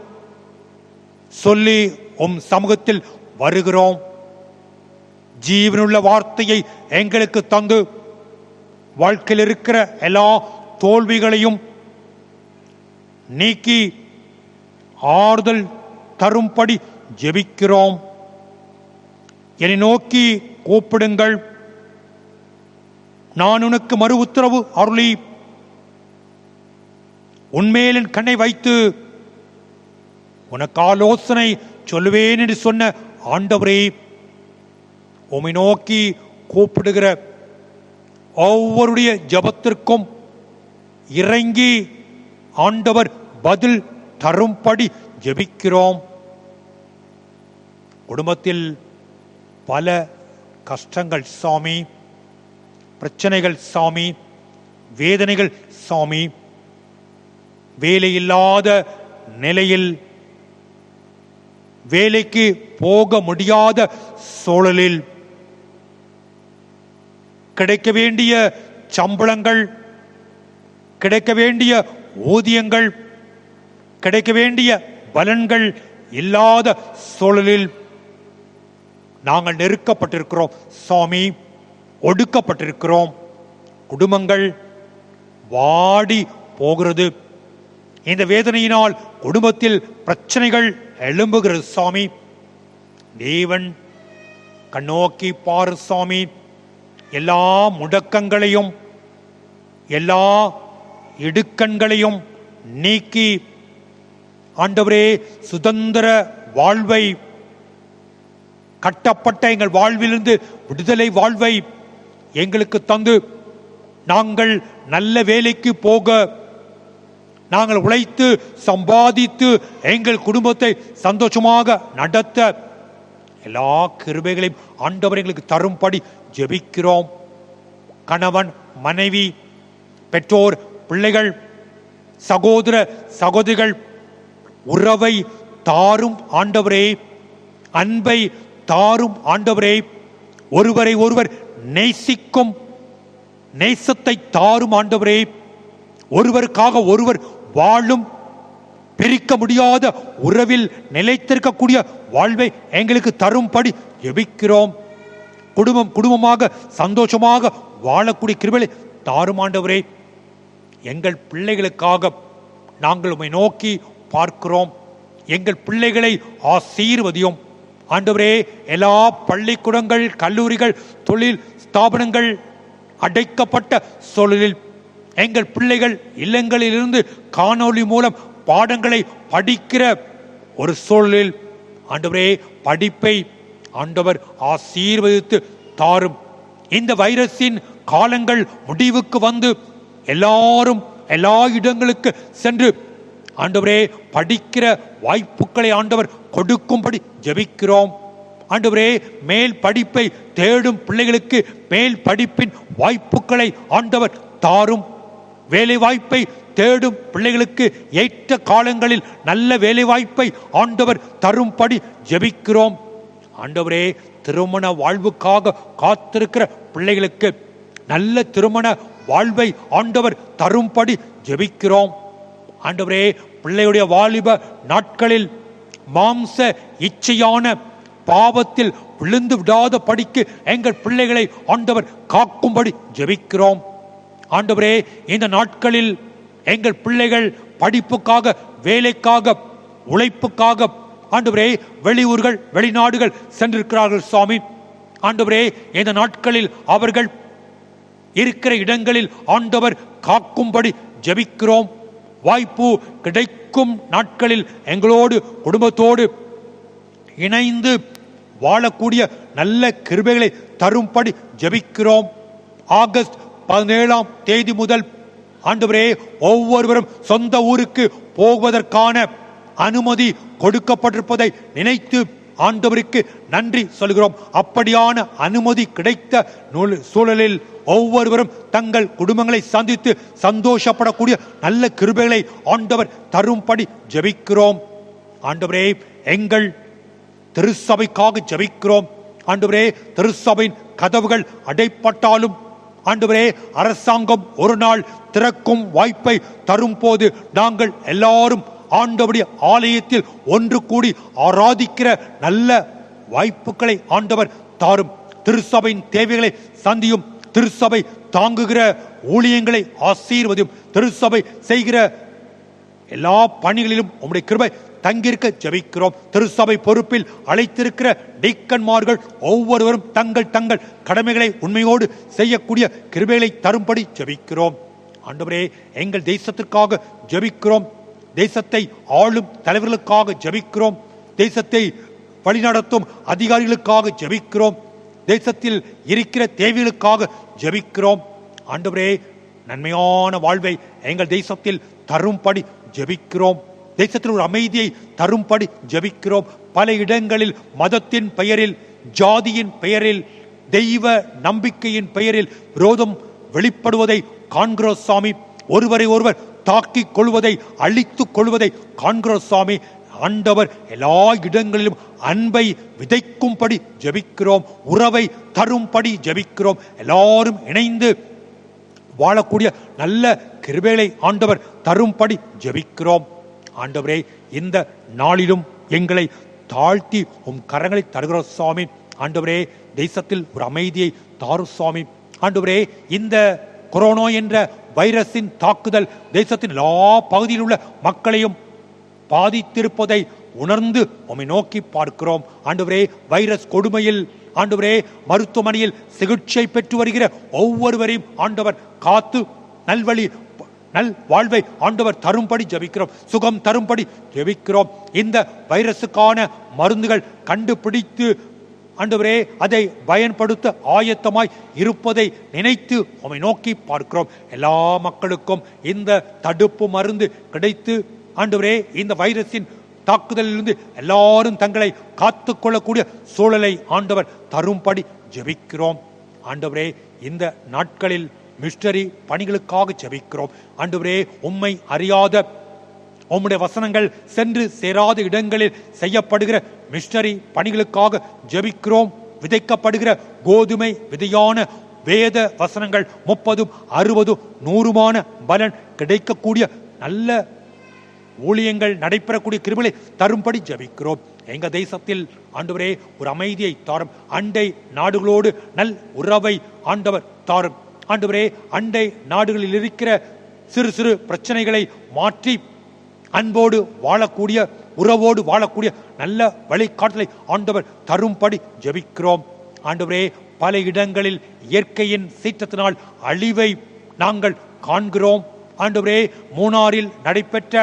சொல்லி உம் சமூகத்தில் வருகிறோம். ஜீவனுள்ள வார்த்தையை எங்களுக்கு தந்து வாழ்க்கையில் இருக்கிற எல்லா தோல்விகளையும் நீக்கி ஆறுதல் தரும்படி ஜெபிக்கிறோம். என்னை நோக்கி கூப்பிடுங்கள், நான் உனக்கு மறு உத்தரவு அருளி உன்மேல் என் கண்ணை வைத்து உனக்கு ஆலோசனை சொல்லுவேன் என்று சொன்ன ஆண்டவரே, உம்மை நோக்கி கூப்பிடுகிற ஒவ்வொருடைய ஜபத்திற்கும் இறங்கி ஆண்டவர் பதில் தரும்படி ஜெபிக்கிறோம். குடும்பத்தில் பல கஷ்டங்கள் சாமி, பிரச்சனைகள் சாமி, வேதனைகள் சாமி, வேலையில்லாத நிலையில், வேலைக்கு போக முடியாத சூழலில், கிடைக்க வேண்டிய சம்பளங்கள், கிடைக்க வேண்டிய ஊதியங்கள், கிடைக்க வேண்டிய பலன்கள் இல்லாத சூழலில் நாங்கள் நெருக்கப்பட்டிருக்கிறோம் சாமி, ஒடுக்கப்பட்டிருக்கிறோம். குடும்பங்கள் வாடி போகிறது. இந்த வேதனையினால் குடும்பத்தில் பிரச்சனைகள் எழும்புகிறது சாமி. தேவன் கண்ணோக்கி பாரு சாமி. எல்லா முடக்கங்களையும் எல்லா இடுக்கண்களையும் நீக்கி ஆண்டவரே சுதந்திர வாழ்வை, கட்டப்பட்ட எங்கள் வாழ்விலிருந்து விடுதலை வாழ்வை எங்களுக்கு தந்து நாங்கள் நல்ல வேலைக்கு போக, நாங்கள் உழைத்து சம்பாதித்து எங்கள் குடும்பத்தை சந்தோஷமாக நடத்த எல்லா கிருபைகளையும் ஆண்டவர் எங்களுக்கு தரும்படி ஜெபிக்கிறோம். கணவன் மனைவி, பெற்றோர் பிள்ளைகள், சகோதர சகோதரிகள் உறவை தாரும் ஆண்டவரே, அன்பை தாரும் ஆண்டவரே, ஒருவரை ஒருவர் நேசிக்கும் நேசத்தை தாரும் ஆண்டவரே, ஒருவருக்காக ஒருவர் வாழும் பிரிக்க முடியாத உறவில் நிலைத்திருக்கக்கூடிய வாழ்வை எங்களுக்கு தரும்படி ஜெபிக்கிறோம். குடும்பமாக சந்தோஷமாக வாழக்கூடிய கிருபையை தாரும் ஆண்டவரே. எங்கள் பிள்ளைகளுக்காக நாங்கள் உம்மை நோக்கி பார்க்கிறோம். எங்கள் பிள்ளைகளை ஆசீர்வதியும் ஆண்டவரே. எல்லா பள்ளிக்கூடங்கள், கல்லூரிகள், தொழில் ஸ்தாபனங்கள் அடைக்கப்பட்ட சூழலில் எங்கள் பிள்ளைகள் இல்லங்களிலிருந்து காணொளி மூலம் பாடங்களை படிக்கிற ஒரு சூழலில் ஆண்டவரே, படிப்பை ஆண்டவர் ஆசீர்வதித்து தாரும். இந்த வைரஸின் காலங்கள் முடிவுக்கு வந்து எல்லாரும் எல்லா இடங்களுக்கு சென்று ஆண்டவரே படிக்கிற வாய்ப்புகளை ஆண்டவர் கொடுக்கும்படி ஜெபிக்கிறோம். ஆண்டவரே, மேல் படிப்பை தேடும் பிள்ளைகளுக்கு மேல் படிப்பின் வாய்ப்புகளை ஆண்டவர் தாரும். வேலை வாய்ப்பை தேடும் பிள்ளைகளுக்கு ஏற்ற காலங்களில் நல்ல வேலை வாய்ப்பை ஆண்டவர் தரும்படி ஜெபிக்கிறோம். ஆண்டவரே, திருமண வாழ்வுக்காக காத்திருக்கிற பிள்ளைகளுக்கு நல்ல திருமண வாழ்வை ஆண்டவர் தரும்படி ஜெபிக்கிறோம். ஆண்டவரே, பிள்ளையுடைய வாலிப நாட்களில் மாம்ச இச்சையான பாவத்தில் விழுந்து விடாத படிக்கு எங்கள் பிள்ளைகளை ஆண்டவர் காக்கும்படி ஜெபிக்கிறோம். ஆண்டவரே, இந்த நாட்களில் எங்கள் பிள்ளைகள் படிப்புக்காக, வேலைக்காக, உழைப்புக்காக ஆண்டவரே வெளியூர்கள், வெளிநாடுகள் சென்றிருக்கிறார்கள் சுவாமி. ஆண்டவரே, இந்த நாட்களில் அவர்கள் இருக்கிற இடங்களில் ஆண்டவர் காக்கும்படி ஜெபிக்கிறோம். வாய்ப்பு கிடைக்கும் நாட்களில் எங்களோடு குடும்பத்தோடு இணைந்து வாழக்கூடிய நல்ல கிருபைகளை தரும்படி ஜெபிக்கிறோம். ஆகஸ்ட் 17ஆம் தேதி முதல் ஆண்டவரே, ஒவ்வொருவரும் சொந்த ஊருக்கு போவதற்கான அனுமதி கொடுக்கப்பட்டிருப்பதை நினைத்து ஆண்டவருக்கு நன்றி சொல்கிறோம். அப்படியான அனுமதி கிடைத்த சூழலில் ஒவ்வொருவரும் தங்கள் குடும்பங்களை சந்தித்து சந்தோஷப்படக்கூடிய நல்ல கிருபைகளை ஆண்டவர் தரும்படி ஜெபிக்கிறோம். ஆண்டவரே, எங்கள் திருச்சபைக்காக ஜெபிக்கிறோம். ஆண்டவரே, திருச்சபையின் கதவுகள் அடைப்பட்டாலும் ஆண்டவரே, அரசாங்கம் ஒரு நாள் திறக்கும் வாய்ப்பை தரும் போது நாங்கள் எல்லாரும் ஆண்டவருடைய ஆலயத்தில் ஒன்று கூடி ஆராதிக்கிற நல்ல வாய்ப்புகளை ஆண்டவர் தாரும். திருச்சபையின் தேவைகளை சந்தியும். திருச்சபை தாங்குகிற ஊழியங்களை ஆசீர்வதியும். திருச்சபை செய்கிற எல்லா பணிகளிலும் உம்முடைய கிருபை தங்கியிருக்க ஜெபிக்கிறோம். திருச்சபை பொறுப்பில் அழைத்திருக்கிற டீக்கன்மார்கள் ஒவ்வொருவரும் தங்கள் தங்கள் கடமைகளை உண்மையோடு செய்யக்கூடிய கிருபைகளை தரும்படி ஜெபிக்கிறோம். ஆண்டவரே, எங்கள் தேசத்திற்காக ஜெபிக்கிறோம். தேசத்தை ஆளும் தலைவர்களுக்காக ஜெபிக்கிறோம். தேசத்தை வழிநடத்தும் அதிகாரிகளுக்காக ஜெபிக்கிறோம். தேசத்தில் இருக்கிற தேவைகளுக்காக ஜெபிக்கிறோம். ஆண்டவரே, நன்மையான வாழ்வை எங்கள் தேசத்தில் தரும்படி ஜெபிக்கிறோம். தேசத்தில் ஒரு அமைதியை தரும்படி ஜெபிக்கிறோம். பல இடங்களில் மதத்தின் பெயரில், ஜாதியின் பெயரில், தெய்வ நம்பிக்கையின் பெயரில் விரோதம் வெளிப்படுவதை காண்கிறோம் சாமி. ஒருவரை ஒருவர் தாக்கிக் கொள்வதை, அழித்துக் கொள்வதை காண்கிறோம் சாமி. ஆண்டவர், எல்லா இடங்களிலும் அன்பை விதைக்கும்படி ஜெபிக்கிறோம். உறவை தரும்படி ஜெபிக்கிறோம். எல்லாரும் இணைந்து வாழக்கூடிய நல்ல கிருபைகளை ஆண்டவர் தரும்படி ஜெபிக்கிறோம். ஆண்டவரே, இந்த நாளிலும் எங்களை தாழ்த்தி உம் கரங்களை தருகிறோம் சுவாமி. ஆண்டவரே, தேசத்தில் ஒரு அமைதியை தாரும் சுவாமி. ஆண்டவரே, இந்த கொரோனா என்ற வைரஸின் தாக்குதல் தேசத்தின் எல்லா பகுதியில் உள்ள மக்களையும் பாதித்திருப்பதை உணர்ந்து உம்மை நோக்கி பார்க்கிறோம். ஆண்டவரே, வைரஸ் கொடுமையில் ஆண்டவரே மருத்துவமனையில் சிகிச்சை பெற்று வருகிற ஒவ்வொருவரையும் ஆண்டவர் காத்து நல்வழி நல் வாழ்வை ஆண்டவர் தரும்படி ஜெபிக்கிறோம். சுகம் தரும்படி ஜெபிக்கிறோம். இந்த வைரஸுக்கான மருந்துகள் கண்டுபிடித்து ஆண்டவரே அதை பயன்படுத்த ஆயத்தமாய் இருப்பதை நினைத்து உம்மை நோக்கி பார்க்கிறோம். எல்லா மக்களுக்கும் இந்த தடுப்பு மருந்து கிடைத்து ஆண்டவரே இந்த வைரஸின் தாக்குதலிலிருந்து எல்லாரும் தங்களை காத்துக் கொள்ளக்கூடிய சூழலை ஆண்டவர் தரும்படி ஜெபிக்கிறோம். ஆண்டவரே, இந்த நாட்களில் மிஷனரி பணிகளுக்காக ஜெபிக்கிறோம். ஆண்டவரே, உம்மை அறியாத உம்முடைய வசனங்கள் சென்று சேராத இடங்களில் செய்யப்படுகிற மிஷனரி பணிகளுக்காக ஜெபிக்கிறோம். விதைக்கப்படுகிற கோதுமை விதையான வேத வசனங்கள் 30, 60, 100 பலன் கிடைக்கக்கூடிய நல்ல ஊழியங்கள் நடைபெறக்கூடிய கிருபைகளை தரும்படி ஜெபிக்கிறோம். எங்க தேசத்தில் ஆண்டவரே ஒரு அமைதியை தாரும். அண்டை நாடுகளோடு நல் உறவை ஆண்டவர் தாரும். ஆண்டவரே, அண்டை நாடுகளில் இருக்கிற சிறு சிறு பிரச்சனைகளை மாற்றி அன்போடு வாழக்கூடிய, உறவோடு வாழக்கூடிய நல்ல வழிகாட்டலை ஆண்டவர் தரும்படி ஜெபிக்கிறோம். ஆண்டவரே, பல இடங்களில் இயற்கையின் சீற்றத்தினால் அழிவை நாங்கள் காண்கிறோம். ஆண்டவரே, மூணாறில் நடைபெற்ற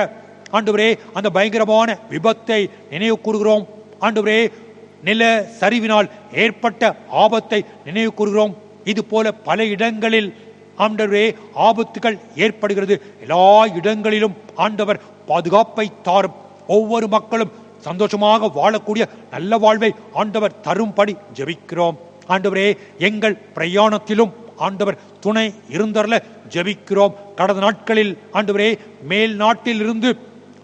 ஆண்டவரே அந்த பயங்கரமான விபத்தை நினைவு கூறுகிறோம். ஆண்டவரே, நில சரிவினால் ஏற்பட்ட ஆபத்தை நினைவு கூறுகிறோம். இது போல பல இடங்களில் ஆண்டவரே ஆபத்துகள் ஏற்படுகிறது. எல்லா இடங்களிலும் ஆண்டவர் பாதுகாப்பை தாரும். ஒவ்வொரு மக்களும் சந்தோஷமாக வாழக்கூடிய நல்ல வாழ்வை ஆண்டவர் தரும்படி ஜெபிக்கிறோம். ஆண்டவரே, எங்கள் பிரயாணத்திலும் ஆண்டவர் துணை இருந்தரல ஜெபிக்கிறோம். கடந்த நாட்களில் ஆண்டவரே மேல் நாட்டில் இருந்து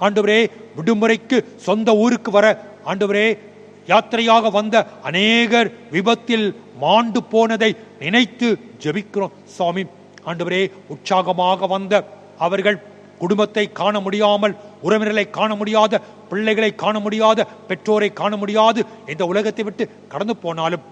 ஆண்டவரே விடுமுறைக்கு சொந்த ஊருக்கு வர ஆண்டவரே யாத்திரையாக வந்த அநேகர் விபத்தில் மாண்டு போனதை நினைத்து ஜெபிக்கிறோம் சுவாமி. ஆண்டவரே, உற்சாகமாக வந்த அவர்கள் குடும்பத்தை காண முடியாமல், உறவினர்களை காண முடியாத, பிள்ளைகளை காண முடியாத, பெற்றோரை காண முடியாது இந்த உலகத்தை விட்டு கடந்து போனாலும்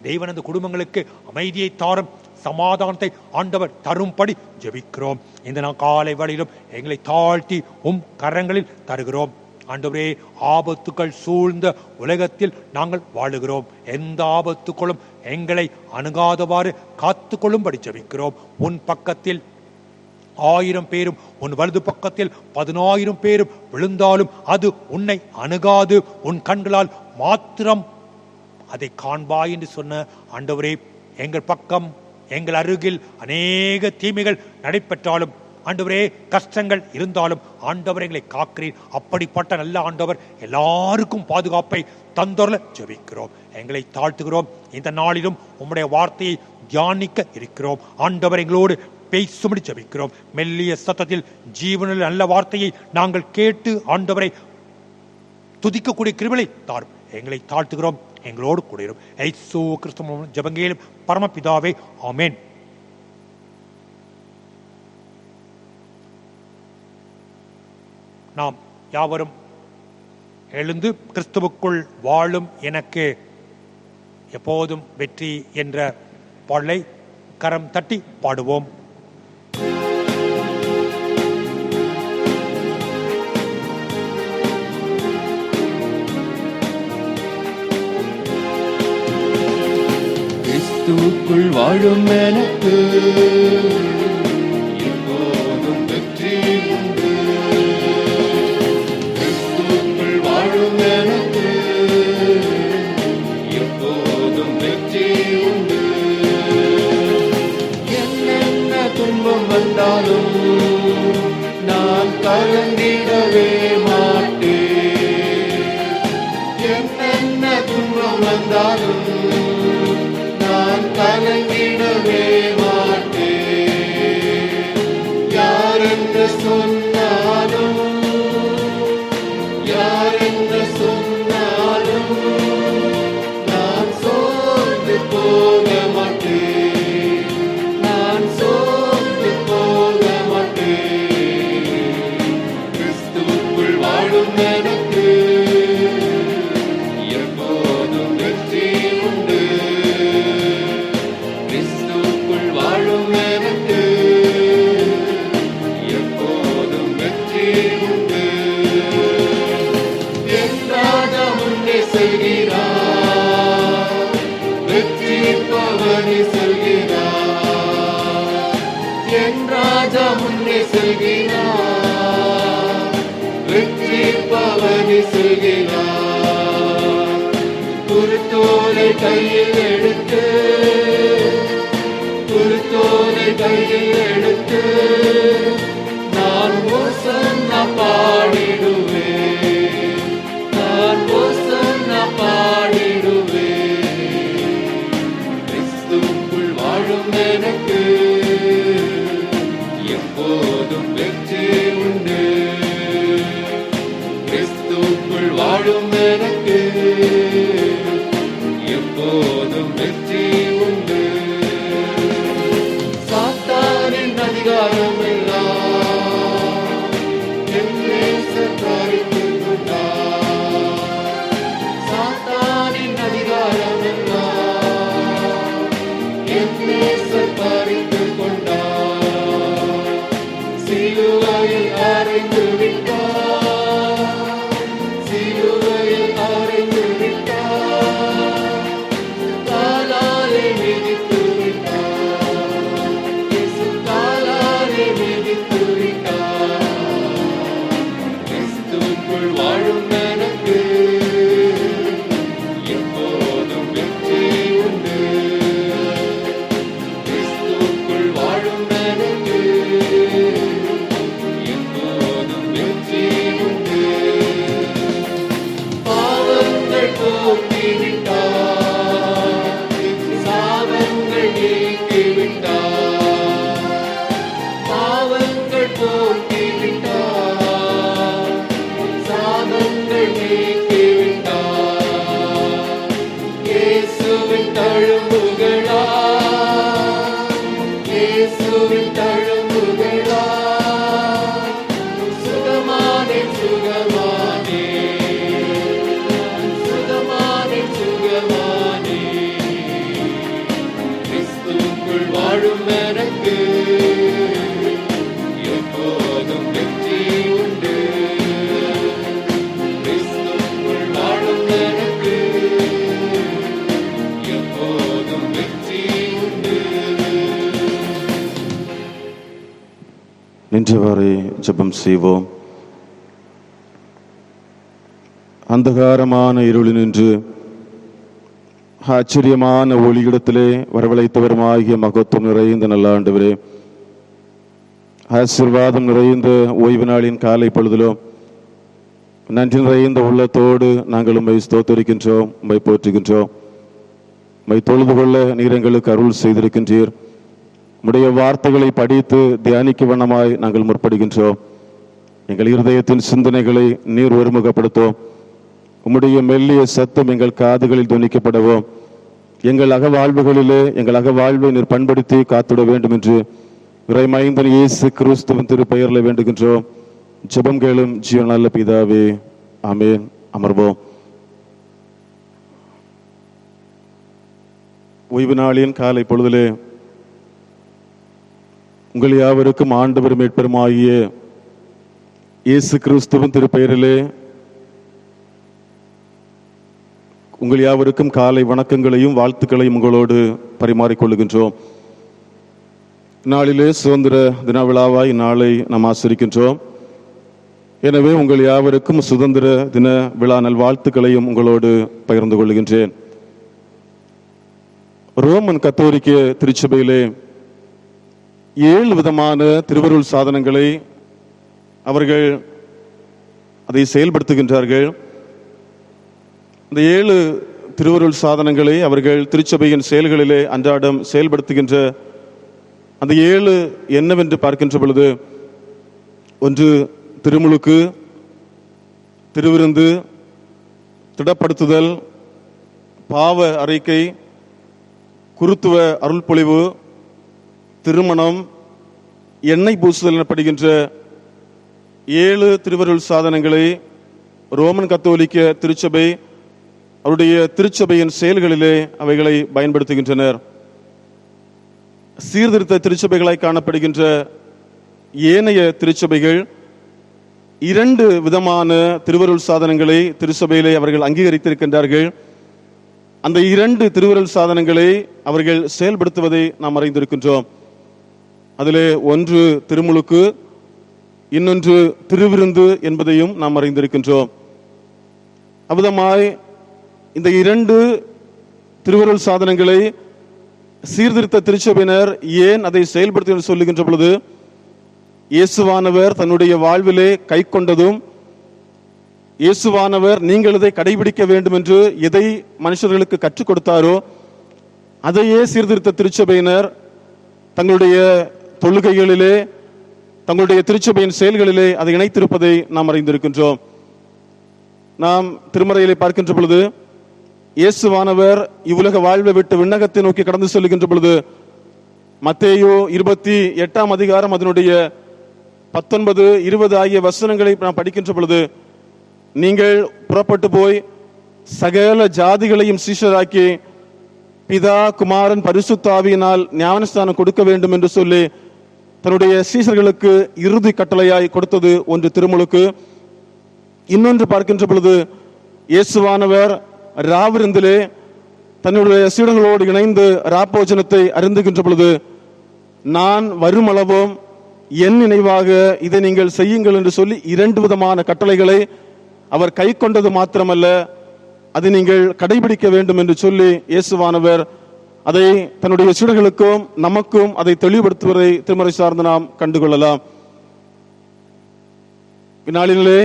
தேவன் அந்த குடும்பங்களுக்கு அமைதியை தாரும், சமாதானத்தை ஆண்டவர் தரும்படி ஜெபிக்கிறோம். இந்த நாள் காலை வேளையிலும் எங்களை தாழ்த்தி உம் கரங்களில் தருகிறோம். ஆண்டவரே, ஆபத்துக்கள் சூழ்ந்த உலகத்தில் நாங்கள் வாழுகிறோம். எந்த ஆபத்துக்களும் எங்களை அணுகாதவாறு காத்து கொள்ளும்படி ஜெபிக்கிறோம். உன் பக்கத்தில் 1000 பேரும் உன் வலது பக்கத்தில் 10,000 பேரும் விழுந்தாலும் அது உன்னை அணுகாது. உன் கண்களால் மாத்திரம் அதை காண்பாய் என்று சொன்ன ஆண்டவரே, எங்கள் பக்கம் எங்கள் அருகில் அநேக தீமைகள் நடைபெற்றாலும் ஆண்டவரே, கஷ்டங்கள் இருந்தாலும் ஆண்டவர் எங்களை காக்கிறீர். அப்படிப்பட்ட நல்ல ஆண்டவர் எல்லாருக்கும் பாதுகாப்பை தந்தொருள ஜெபிக்கிறோம். எங்களை தாழ்த்துகிறோம். இந்த நாளிலும் உம்முடைய வார்த்தையை தியானிக்க இருக்கிறோம். ஆண்டவர் எங்களோடு பேசும்படி ஜெபிக்கிறோம். மெல்லிய சத்தத்தில் ஜீவனில் நல்ல வார்த்தையை நாங்கள் கேட்டு ஆண்டவரை துதிக்கக்கூடிய கிருபையை தாரும். எங்களை தாழ்த்துகிறோம். எங்களோடு கூடிரும். இயேசு கிறிஸ்துவின் ஜெபங்கேலும் பரமபிதாவே, ஆமென். நாம் யாவரும் எழுந்து கிறிஸ்துவுக்குள் வாழும் எனக்கு எப்போதும் வெற்றி என்ற பாடலை கரம் தட்டி பாடுவோம். கிறிஸ்துவுக்குள் வாழும் எனக்கு எப்போதும் வெற்றி உண்டு. கிறிஸ்துவுக்குள் வாழும் எனக்கு எப்போதும் வெற்றி உண்டு. என்னென்ன துன்பம் வந்தாலும் நான் கலங்கிடவே மாட்டேன். என்னென்ன துன்பம் வந்தாலும் நான் கலங்கிடவே மாட்டேன். யார் என்று சொன்னாலும் யார் என்று சொன்னாலும் நான் சோர்ந்து போக மாட்டேன். நான் சோர்ந்து போக மாட்டேன். கிறிஸ்துவுக்குள் வாழும் எனக்கு எப்போதும் வெற்றி உண்டு. கிறிஸ்துவுக்குள் வாழும் எனக்கு எப்போதும் வெற்றி உண்டு. என் ராஜா முன்னே செல்கிறார், வெற்றி பவனி செல்கிறார். என் ராஜா முன்னே செல்கிறார், வெற்றி பவனி செல்கிறார். குருத்தோலை கையில் எடுத்து குருத்தோலை கையில் எடுத்து நான் ஓசன்னா பாடிடுவேன். நான் ஓசன்னா பாடிடுவேன். கிறிஸ்துவுக்குள் வாழும் எனக்கு எப்போதும் வெற்றி உண்டு. கிறிஸ்துவுக்குள் வாழும் எனக்கு எப்போதும் வெற்றி உண்டு. சாத்தானின் அதிகாரம் எல்லாம் என் நேசர் பறித்துக் கொண்டார். சாத்தானின் அதிகாரம் எல்லாம் என் நேசர் பறித்துக் கொண்டார். சிலுவையில் அறைந்து விட்டார், சிலுவையில் அறைந்து விட்டார். காலாலே மிதித்து விட்டார், இயேசு காலாலே மிதித்து விட்டார். கிறிஸ்துவுக்குள் வாழும் எனக்கு எப்போதும் வெற்றி உண்டு. கிறிஸ்துவுக்குள் வாழும் எனக்கு எப்போதும் வெற்றி உண்டு. பாவங்கள் போக்கிவிட்டார், சாபங்கள் நீக்கிவிட்டார். பாவங்கள் போக்கிவிட்டார், சாபங்கள் நீக்கிவிட்டார். இயேசுவின் தழும்புகளா, இயேசுவின் தழும்புகளா, சுகமானே சுகமானே, சுகமானே சுகமானே. கிறிஸ்துவுக்குள் வாழும் எனக்கு எப்போதும் வெற்றி உண்டு. கிறிஸ்துவுக்குள் வாழும் எனக்கு எப்போதும் வெற்றி உண்டு. நின்றவாறே ஜெபம் செய்வோம். அந்தகாரமான இருளினின்று ஆச்சரியமான ஒளியிடத்திலே வரவழைத்தவருமாகிய மகத்துவம் நிறைந்த நல்ல ஆண்டவரே, ஆசீர்வாதம் நிறைந்த ஓய்வு நாளின் காலை பொழுதிலும் நன்றி நிறைந்த உள்ளத்தோடு நாங்கள் உம்மை ஸ்தோத்தரிக்கின்றோம், உம்மை போற்றுகின்றோம். உம்மை தொழுது கொள்ள நீர் எங்களுக்கு அருள் செய்திருக்கின்றீர். உம்முடைய வார்த்தைகளை படித்து தியானிக்க வண்ணமாய் நாங்கள் முற்படுகின்றோம். எங்கள் இருதயத்தின் சிந்தனைகளை நீர் ஒருமுகப்படுத்தும். உம்முடைய மெல்லிய சத்தம் எங்கள் காதுகளில் துணிக்கப்படவும், எங்கள் அகவாழ்வுகளிலே எங்கள் அகவாழ்வை நீர் பண்படுத்தி காத்துட வேண்டும் என்று இறைமைந்தன் இயேசு கிறிஸ்துவின் திருப்பெயரில் வேண்டுகின்றோம். ஜெபம் கேளும் ஜீவன் நல்ல பிதாவே, ஆமென். அமர்வோம். ஓய்வு நாளின் காலை பொழுதிலே உங்கள் யாவருக்கும் ஆண்டவர் மீட்பெருமாகிய இயேசு கிறிஸ்துவின் திருப்பெயரிலே உங்கள் யாவருக்கும் காலை வணக்கங்களையும் வாழ்த்துக்களையும் உங்களோடு பரிமாறிக்கொள்ளுகின்றோம். நாளிலே சுதந்திர தின விழாவாய் நாளை நாம் ஆசரிக்கின்றோம். எனவே உங்கள் யாவருக்கும் சுதந்திர தின விழா நல்வாழ்த்துக்களையும் உங்களோடு பகிர்ந்து கொள்கின்றேன். ரோமன் கத்தோலிக்க திருச்சபையிலே 7 விதமான திருவருள் சாதனங்களை அவர்கள் அதை செயல்படுத்துகின்றார்கள். இந்த 7 திருவருள் சாதனங்களை அவர்கள் திருச்சபையின் செயல்களிலே அன்றாடம் செயல்படுத்துகின்ற அந்த 7 என்னவென்று பார்க்கின்ற பொழுது, ஒன்று திருமுழுக்கு, திருவிருந்து, திடப்படுத்துதல், பாவ அறிக்கை, குருத்துவ அருள்பொழிவு, திருமணம், எண்ணெய் பூசுதல் எனப்படுகின்ற 7 திருவருள் சாதனங்களை ரோமன் கத்தோலிக்க திருச்சபை அவருடைய திருச்சபையின் செயல்களிலே அவைகளை பயன்படுத்துகின்றனர். சீர்திருத்த திருச்சபைகளாய் காணப்படுகின்ற ஏனைய திருச்சபைகள் 2 விதமான திருவருள் சாதனங்களை திருச்சபையிலே அவர்கள் அங்கீகரித்திருக்கின்றார்கள். அந்த 2 திருவருள் சாதனங்களை அவர்கள் செயல்படுத்துவதை நாம் அறிந்திருக்கின்றோம். அதிலே ஒன்று திருமுழுக்கு, இன்னொன்று திருவிருந்து என்பதையும் நாம் அறிந்திருக்கின்றோம். அவ்விதமாய் இந்த 2 திருவருள் சாதனங்களை சீர்திருத்த திருச்சபையினர் ஏன் அதை செயல்படுத்த சொல்லுகின்ற பொழுது, இயேசுவானவர் தன்னுடைய வாழ்விலே கை கொண்டதும், இயேசுவானவர் நீங்கள் இதை கடைபிடிக்க வேண்டும் என்று எதை மனுஷர்களுக்கு கற்றுக் கொடுத்தாரோ அதையே சீர்திருத்த திருச்சபையினர் தங்களுடைய தொழுகைகளிலே, தங்களுடைய திருச்சபையின் செயல்களிலே அதை இணைத்திருப்பதை நாம் அறிந்திருக்கின்றோம். நாம் திருமறையிலே பார்க்கின்ற பொழுது, இயேசுவானவர் இவ்வுலக வாழ்வை விட்டு விண்ணகத்தை நோக்கி கடந்து செல்கின்ற பொழுது, மத்தேயு 28ஆம் அதிகாரம் அதனுடைய 19, 20 ஆகிய வசனங்களை நாம் படிக்கின்ற பொழுது, நீங்கள் புறப்பட்டு போய் சகல ஜாதிகளையும் சீஷராக்கி பிதா, குமாரன், பரிசுத்த ஆவியினால் ஞானஸ்தானம் கொடுக்க வேண்டும் என்று சொல்லி தன்னுடைய சீஷர்களுக்கு இறுதி கட்டளையாய் கொடுத்தது ஒன்று திருமுழுக்கு. இன்னொன்று பார்க்கின்ற பொழுது, இயேசுவானவர் ராவிருந்திலே தன்னுடைய சீடர்களோடு இணைந்து ராப்போஜனத்தை அருந்துகின்ற பொழுது, நான் வருமளவும் என் நினைவாக இதை நீங்கள் செய்யுங்கள் என்று சொல்லி 2 விதமான கட்டளைகளை அவர் கை கொண்டது மாத்திரமல்ல, அதை நீங்கள் கடைபிடிக்க வேண்டும் என்று சொல்லி இயேசுவானவர் அதை தன்னுடைய சீடர்களுக்கும் நமக்கும் அதை தெளிவுபடுத்துவதை திருமறை சார்ந்து நாம் கண்டுகொள்ளலாம். இந்நாளிலே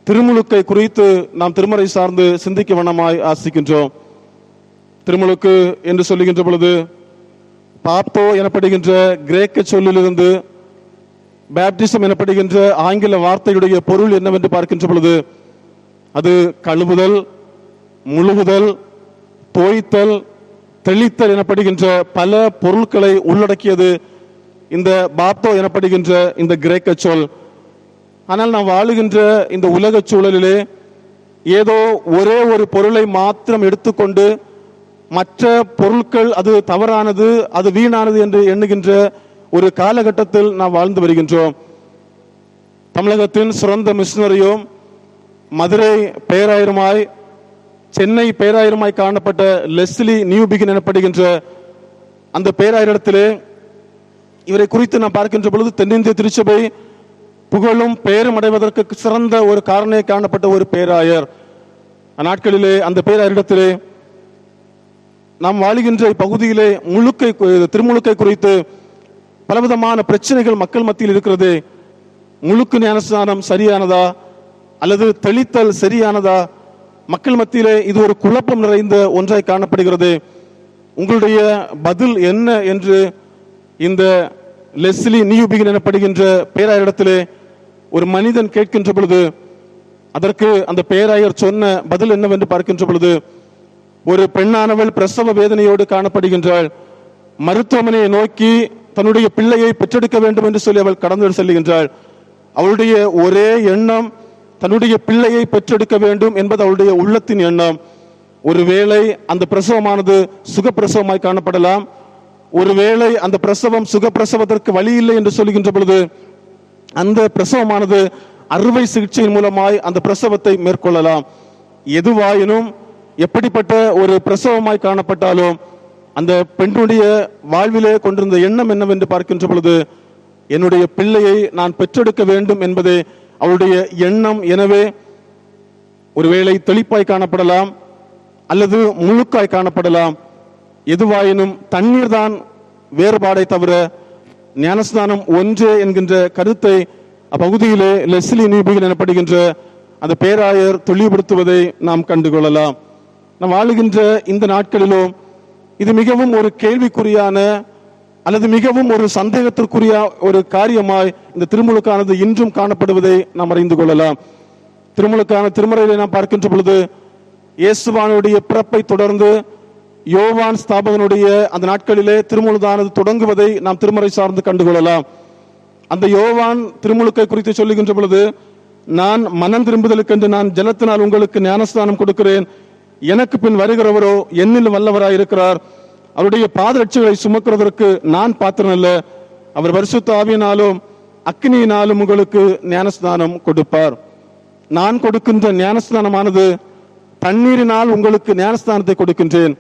திருமுழுக்கை குறித்து நாம் திருமறை சார்ந்து சிந்திக்க வண்ணமாய் ஆசிக்கின்றோம். திருமுழுக்கு என்று சொல்லுகின்ற பொழுது, பாப்தோ எனப்படுகின்ற கிரேக்க சொல்லிலிருந்து பேப்டிசம் எனப்படுகின்ற ஆங்கில வார்த்தையுடைய பொருள் என்னவென்று பார்க்கின்ற பொழுது, அது கழுவுதல், முழுகுதல், தோய்த்தல், தெளித்தல் எனப்படுகின்ற பல பொருட்களை உள்ளடக்கியது இந்த பாப்தோ எனப்படுகின்ற இந்த கிரேக்க சொல். ஆனால் நாம் வாழுகின்ற இந்த உலக சூழலிலே ஏதோ ஒரே ஒரு பொருளை மாத்திரம் எடுத்துக்கொண்டு மற்ற பொருட்கள் அது தவறானது, அது வீணானது என்று எண்ணுகின்ற ஒரு காலகட்டத்தில் நாம் வாழ்ந்து வருகின்றோம். தமிழகத்தின் சிறந்த மிஷனரியும் மதுரை பேராயருமாய், சென்னை பேராயருமாய் காணப்பட்ட லெஸ்லி நியூபிகின் எனப்படுகின்ற அந்த பேராயரிடத்திலே இவரை குறித்து நாம் பார்க்கின்ற பொழுது, தென்னிந்திய திருச்சபை புகழும் பெயரும் அடைவதற்கு சிறந்த ஒரு காரணை காணப்பட்ட ஒரு பேராயர். அந்நாட்களிலே அந்த பேராயரிடத்திலே நாம் வாழுகின்ற பகுதியிலே திருமுழுக்கை குறித்து பலவிதமான பிரச்சனைகள் மக்கள் மத்தியில் இருக்கிறது. முழுக்கு ஞானஸ்நானம் சரியானதா அல்லது தெளித்தல் சரியானதா? மக்கள் மத்தியிலே இது ஒரு குழப்பம் நிறைந்த ஒன்றாய் காணப்படுகிறது. உங்களுடைய பதில் என்ன என்று இந்த லெஸ்லி நியூபிகின் எனப்படுகின்ற பேராயரிடத்திலே ஒரு மனிதன் கேட்கின்ற பொழுது, அதற்கு அந்த பேராயர் சொன்ன பதில் என்னவென்று பார்க்கின்ற பொழுது, ஒரு பெண்ணானவள் பிரசவ வேதனையோடு காணப்படுகின்றாள். மருத்துவமனையை நோக்கி தன்னுடைய பிள்ளையை பெற்றெடுக்க வேண்டும் என்று சொல்லி அவள் கடந்து செல்கின்றாள். அவளுடைய ஒரே எண்ணம் தன்னுடைய பிள்ளையை பெற்றெடுக்க வேண்டும் என்பது அவளுடைய உள்ளத்தின் எண்ணம். ஒருவேளை அந்த பிரசவமானது சுகப்பிரசவமாய் காணப்படலாம், ஒருவேளை அந்த பிரசவம் சுகப்பிரசவத்திற்கு வழி இல்லை என்று சொல்லுகின்ற பொழுது அந்த பிரசவமானது அறுவை சிகிச்சையின் மூலமாய் அந்த பிரசவத்தை மேற்கொள்ளலாம். எதுவாயினும் எப்படிப்பட்ட ஒரு பிரசவமாய் காணப்பட்டாலும் அந்த பெண்ணுடைய வாழ்விலே கொண்டிருந்த எண்ணம் என்னவென்று பார்க்கின்ற பொழுது, என்னுடைய பிள்ளையை நான் பெற்றெடுக்க வேண்டும் என்பதே அவளுடைய எண்ணம். எனவே ஒருவேளை தெளிப்பாய் காணப்படலாம் அல்லது முழுக்காய் காணப்படலாம். எதுவாயினும் தண்ணீர் தான் வேறுபாடை தவிர ஞானஸ்நானம் ஒன்றே என்கின்ற கருத்தை அப்பகுதியிலே லெஸ்லி நியூபிகன் எனப்படுகின்ற அந்த பேராயர் தெளிவுபடுத்துவதை நாம் கண்டுகொள்ளலாம். நாம் வாழுகின்ற இந்த நாட்களிலும் இது மிகவும் ஒரு கேள்விக்குறியான அல்லது மிகவும் ஒரு சந்தேகத்திற்குரிய ஒரு காரியமாய் இந்த திருமுழுக்கானது இன்றும் காணப்படுவதை நாம் அறிந்து கொள்ளலாம். திருமுழுக்கான திருமறையிலே நாம் பார்க்கின்ற பொழுது இயேசுவானுடைய பிறப்பை தொடர்ந்து யோவான் ஸ்தாபகனுடைய அந்த நாட்களிலே திருமுழுதானது தொடங்குவதை நாம் திருமறை சார்ந்து கண்டுகொள்ளலாம். அந்த யோவான் திருமுழுக்கை குறித்து சொல்லுகின்ற பொழுது, நான் மனம் திரும்புதலுக்கென்று நான் ஜலத்தினால் உங்களுக்கு ஞானஸ்தானம் கொடுக்கிறேன், எனக்கு பின் வருகிறவரோ என்னில் வல்லவராய் இருக்கிறார், அவருடைய பாதரட்சிகளை சுமக்கிறதற்கு நான் பாத்திரம் அல்ல, அவர் பரிசுத்த ஆவியினாலும் அக்னியினாலும் உங்களுக்கு ஞானஸ்தானம் கொடுப்பார். நான் கொடுக்கின்ற ஞானஸ்தானமானது தண்ணீரினால் உங்களுக்கு ஞானஸ்தானத்தை கொடுக்கின்றேன்,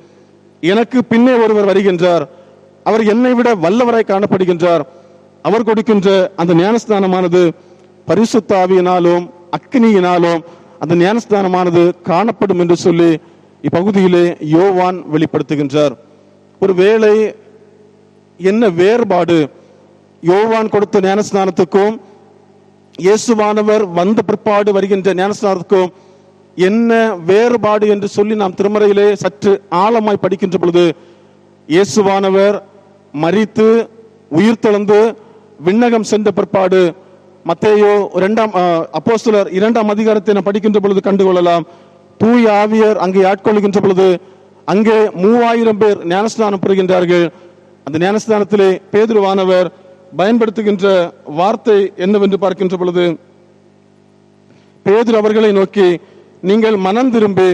எனக்கு பின்னே ஒருவர் வருகின்றார், அவர் என்னை விட வல்லவராய் காணப்படுகின்றார், அவர் கொடுக்கின்ற அந்த ஞானஸ்தானமானது பரிசுத்த ஆவியினாலும் அக்னியினாலும் அந்த ஞானஸ்தானமானது காணப்படும் என்று சொல்லி இப்பகுதியிலே யோவான் வெளிப்படுத்துகின்றார். ஒருவேளை என்ன வேறுபாடு யோவான் கொடுத்த ஞானஸ்தானத்துக்கும் இயேசுவானவர் வந்த பிற்பாடு வருகின்ற ஞானஸ்தானத்துக்கும் என்ன வேறுபாடு என்று சொல்லி நாம் திருமறையிலே சற்று ஆழமாய் படிக்கின்ற பொழுது, இயேசுவானவர் மரித்து உயிர்த்தெழுந்து விண்ணகம் சென்ற பிற்பாடு மத்தேயு அப்போஸ்தலர் 2ஆம் அதிகாரத்தை நாம் படிக்கின்ற பொழுது கண்டுகொள்ளலாம். தூய ஆவியர் அங்கே ஆட்கொள்கின்ற பொழுது அங்கே 3000 பேர் ஞானஸ்தானம் பெறுகின்றார்கள். அந்த ஞானஸ்தானத்திலே பேதுருவானவர் பயன்படுத்துகின்ற வார்த்தை என்னவென்று பார்க்கின்ற பொழுது, பேதுரு அவர்களை நோக்கி, நீங்கள் மனம் திரும்பி